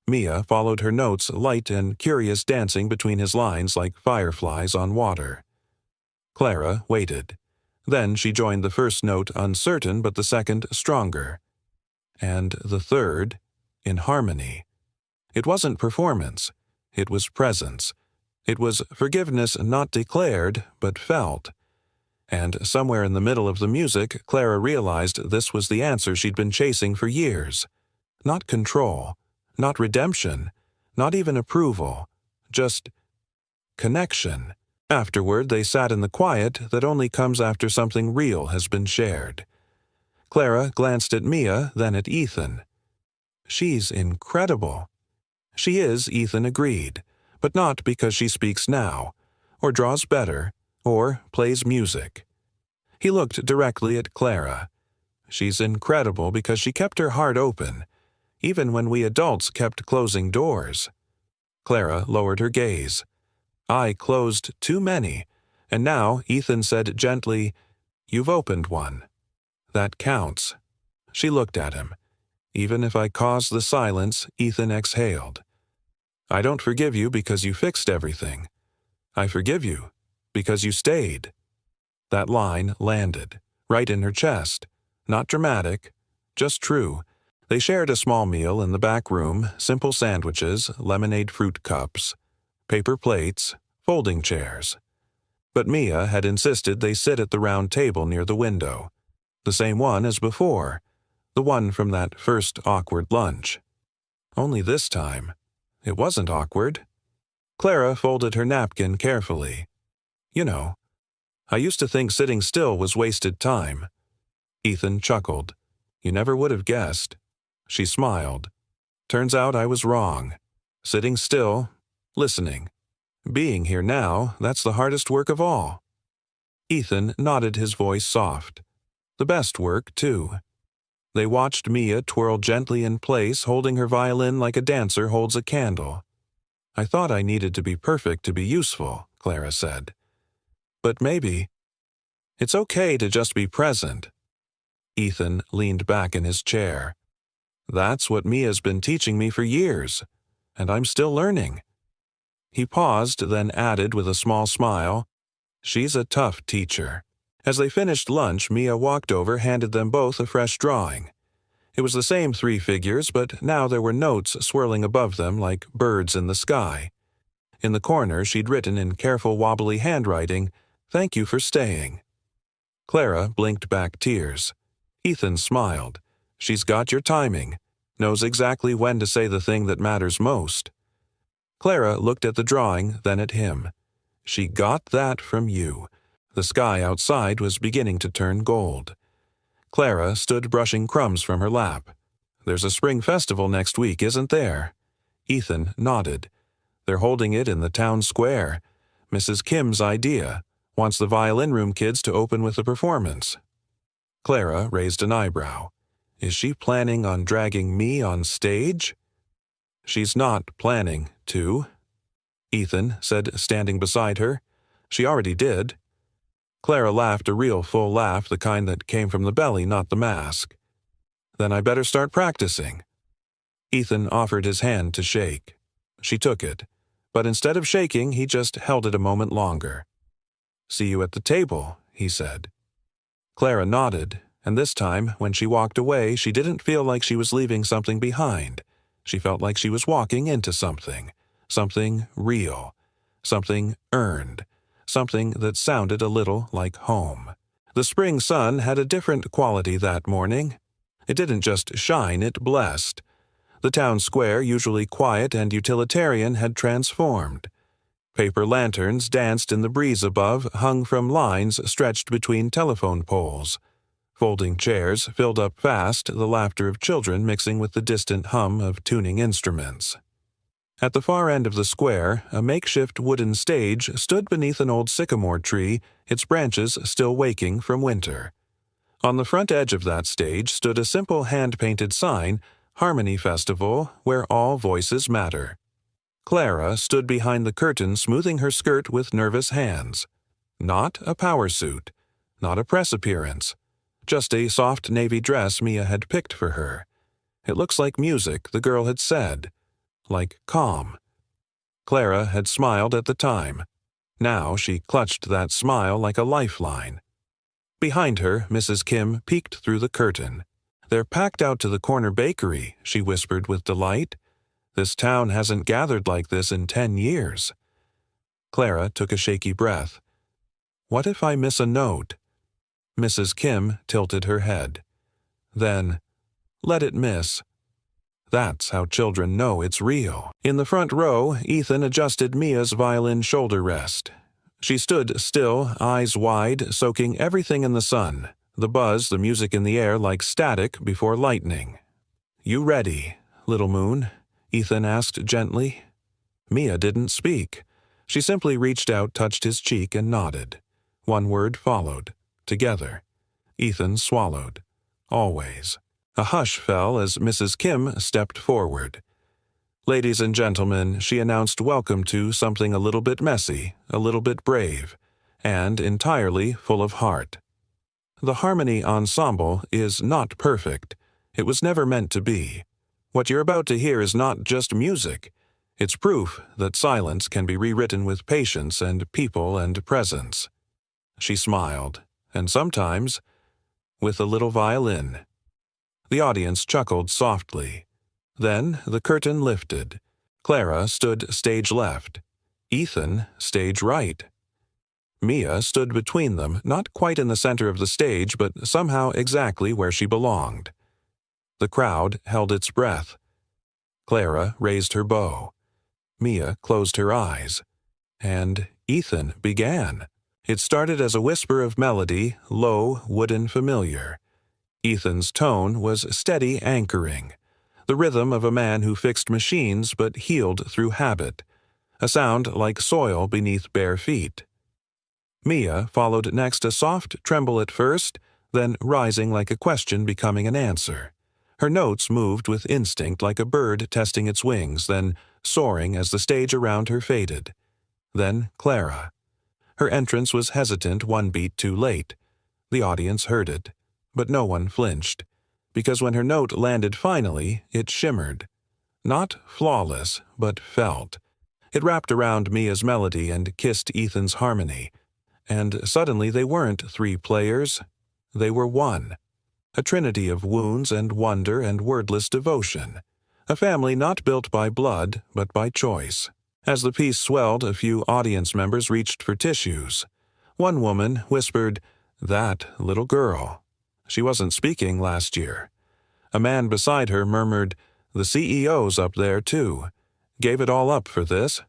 A: Mia followed her notes, light and curious, dancing between his lines like fireflies on water. Clara waited. Then she joined the first note uncertain, but the second stronger. And the third in harmony. It wasn't performance. It was presence. It was forgiveness not declared, but felt. And somewhere in the middle of the music, Clara realized this was the answer she'd been chasing for years. Not control, not redemption, not even approval, just connection. Afterward, they sat in the quiet that only comes after something real has been shared. Clara glanced at Mia, then at Ethan. "She's incredible." "She is," Ethan agreed, but not because she speaks now, or draws better, or plays music. He looked directly at Clara. "She's incredible because she kept her heart open, even when we adults kept closing doors." Clara lowered her gaze. "I closed too many, and now," Ethan said gently, "you've opened one. That counts." She looked at him. "Even if I caused the silence," Ethan exhaled. "I don't forgive you because you fixed everything. I forgive you because you stayed." That line landed, right in her chest. Not dramatic, just true. They shared a small meal in the back room, simple sandwiches, lemonade fruit cups, paper plates, folding chairs. But Mia had insisted they sit at the round table near the window. The same one as before, the one from that first awkward lunch. Only this time, it wasn't awkward. Clara folded her napkin carefully. "You know, I used to think sitting still was wasted time." Ethan chuckled. "You never would have guessed." She smiled. "Turns out I was wrong. Sitting still, listening. Being here now, that's the hardest work of all." Ethan nodded, his voice soft. "The best work, too." They watched Mia twirl gently in place, holding her violin like a dancer holds a candle. "I thought I needed to be perfect to be useful," Clara said. "But maybe it's okay to just be present." Ethan leaned back in his chair. "That's what Mia's been teaching me for years, and I'm still learning." He paused, then added with a small smile, "She's a tough teacher." As they finished lunch, Mia walked over, handed them both a fresh drawing. It was the same 3 figures, but now there were notes swirling above them like birds in the sky. In the corner, she'd written in careful, wobbly handwriting, "Thank you for staying." Clara blinked back tears. Ethan smiled. "She's got your timing, knows exactly when to say the thing that matters most." Clara looked at the drawing, then at him. "She got that from you." The sky outside was beginning to turn gold. Clara stood brushing crumbs from her lap. "There's a spring festival next week, isn't there?" Ethan nodded. "They're holding it in the town square. Mrs. Kim's idea. Wants the violin room kids to open with a performance." Clara raised an eyebrow. "Is she planning on dragging me on stage?" "She's not planning to," Ethan said, standing beside her. "She already did." Clara laughed, a real full laugh, the kind that came from the belly, not the mask. "Then I better start practicing." Ethan offered his hand to shake. She took it, but instead of shaking, he just held it a moment longer. "See you at the table," he said. Clara nodded, and this time, when she walked away, she didn't feel like she was leaving something behind. She felt like she was walking into something real, something earned, something that sounded a little like home. The spring sun had a different quality that morning. It didn't just shine, it blessed. The town square, usually quiet and utilitarian, had transformed. Paper lanterns danced in the breeze above, hung from lines stretched between telephone poles. Folding chairs filled up fast, the laughter of children mixing with the distant hum of tuning instruments. At the far end of the square, a makeshift wooden stage stood beneath an old sycamore tree, its branches still waking from winter. On the front edge of that stage stood a simple hand-painted sign, Harmony Festival, where all voices matter. Clara stood behind the curtain smoothing her skirt with nervous hands. Not a power suit, not a press appearance, just a soft navy dress Mia had picked for her. It looks like music, the girl had said. Like calm. Clara had smiled at the time. Now she clutched that smile like a lifeline. Behind her, Mrs. Kim peeked through the curtain. "They're packed out to the corner bakery," she whispered with delight. "This town hasn't gathered like this in 10 years." Clara took a shaky breath. "What if I miss a note?" Mrs. Kim tilted her head. Then, "Let it miss." That's how children know it's real. In the front row, Ethan adjusted Mia's violin shoulder rest. She stood still, eyes wide, soaking everything in the sun, the buzz, the music in the air like static before lightning. "You ready, little moon?" Ethan asked gently. Mia didn't speak. She simply reached out, touched his cheek, and nodded. One word followed. Together. Ethan swallowed. Always. A hush fell as Mrs. Kim stepped forward. "Ladies and gentlemen," she announced, "welcome to something a little bit messy, a little bit brave, and entirely full of heart. The Harmony Ensemble is not perfect. It was never meant to be. What you're about to hear is not just music. It's proof that silence can be rewritten with patience and people and presence." She smiled, and sometimes with a little violin. The audience chuckled softly. Then the curtain lifted. Clara stood stage left. Ethan stage right. Mia stood between them, not quite in the center of the stage, but somehow exactly where she belonged. The crowd held its breath. Clara raised her bow. Mia closed her eyes. And Ethan began. It started as a whisper of melody, low, wooden, familiar. Ethan's tone was steady anchoring, the rhythm of a man who fixed machines but healed through habit, a sound like soil beneath bare feet. Mia followed next, a soft tremble at first, then rising like a question becoming an answer. Her notes moved with instinct like a bird testing its wings, then soaring as the stage around her faded. Then Clara. Her entrance was hesitant, one beat too late. The audience heard it. But no one flinched, because when her note landed finally, it shimmered. Not flawless, but felt. It wrapped around Mia's melody and kissed Ethan's harmony. And suddenly they weren't 3 players. They were one. A trinity of wounds and wonder and wordless devotion. A family not built by blood, but by choice. As the piece swelled, a few audience members reached for tissues. One woman whispered, "That little girl. She wasn't speaking last year." A man beside her murmured, "The CEO's up there, too. Gave it all up for this."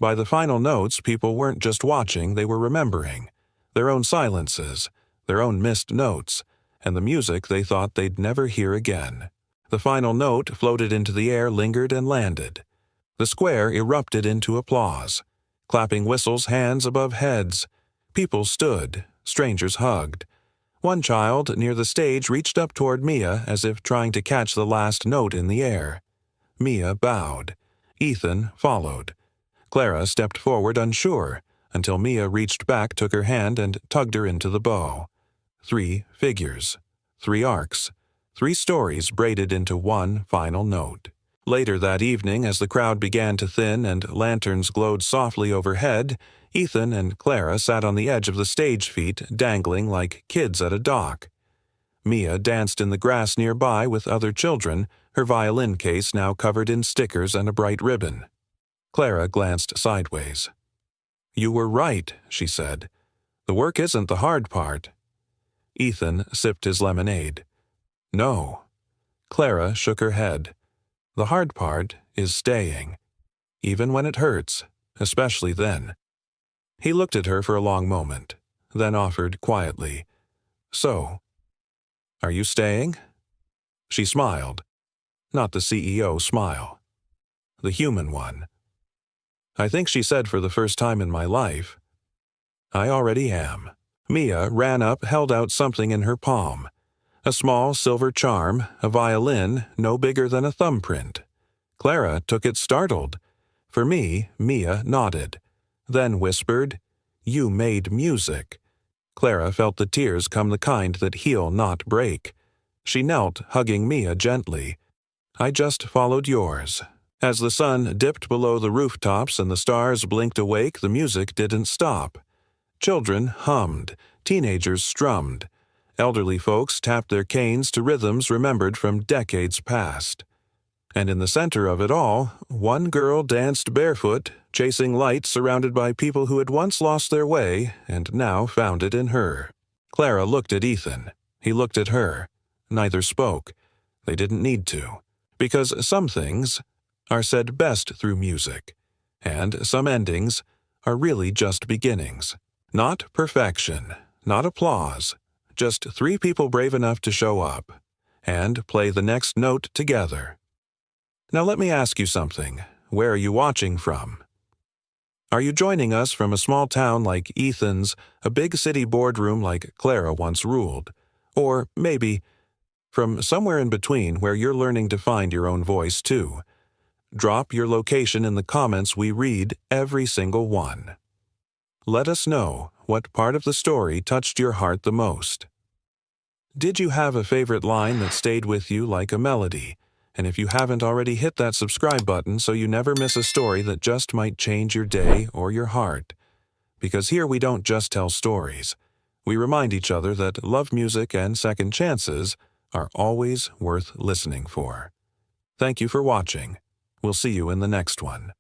A: By the final notes, people weren't just watching, they were remembering. Their own silences, their own missed notes, and the music they thought they'd never hear again. The final note floated into the air, lingered, and landed. The square erupted into applause. Clapping whistles, hands above heads. People stood, strangers hugged. One child near the stage reached up toward Mia as if trying to catch the last note in the air. Mia bowed. Ethan followed. Clara stepped forward unsure, until Mia reached back, took her hand, and tugged her into the bow. 3 figures, 3 arcs, 3 stories braided into one final note. Later that evening, as the crowd began to thin and lanterns glowed softly overhead, Ethan and Clara sat on the edge of the stage feet, dangling like kids at a dock. Mia danced in the grass nearby with other children, her violin case now covered in stickers and a bright ribbon. Clara glanced sideways. "You were right," she said. "The work isn't the hard part." Ethan sipped his lemonade. "No." Clara shook her head. "The hard part is staying. Even when it hurts, especially then." He looked at her for a long moment, then offered quietly, "So, Are you staying? She smiled. Not the CEO smile. The human one. I think she said for the first time in my life, I already am. Mia ran up, held out something in her palm. A small silver charm, a violin no bigger than a thumbprint. Clara took it startled. For me, Mia nodded. Then whispered, You made music. Clara felt the tears come, the kind that heal not break. She knelt, hugging Mia gently. I just followed yours. As the sun dipped below the rooftops and the stars blinked awake, the music didn't stop. Children hummed, teenagers strummed. Elderly folks tapped their canes to rhythms remembered from decades past. And in the center of it all, one girl danced barefoot, chasing light surrounded by people who had once lost their way and now found it in her. Clara looked at Ethan. He looked at her. Neither spoke. They didn't need to. Because some things are said best through music, and some endings are really just beginnings. Not perfection, not applause, just three people brave enough to show up and play the next note together. Now let me ask you something. Where are you watching from? Are you joining us from a small town like Ethan's, a big city boardroom like Clara once ruled? Or maybe from somewhere in between where you're learning to find your own voice too? Drop your location in the comments. We read every single one. Let us know what part of the story touched your heart the most. Did you have a favorite line that stayed with you like a melody? And if you haven't already, hit that subscribe button so you never miss a story that just might change your day or your heart. Because here we don't just tell stories. We remind each other that love music and second chances are always worth listening for. Thank you for watching. We'll see you in the next one.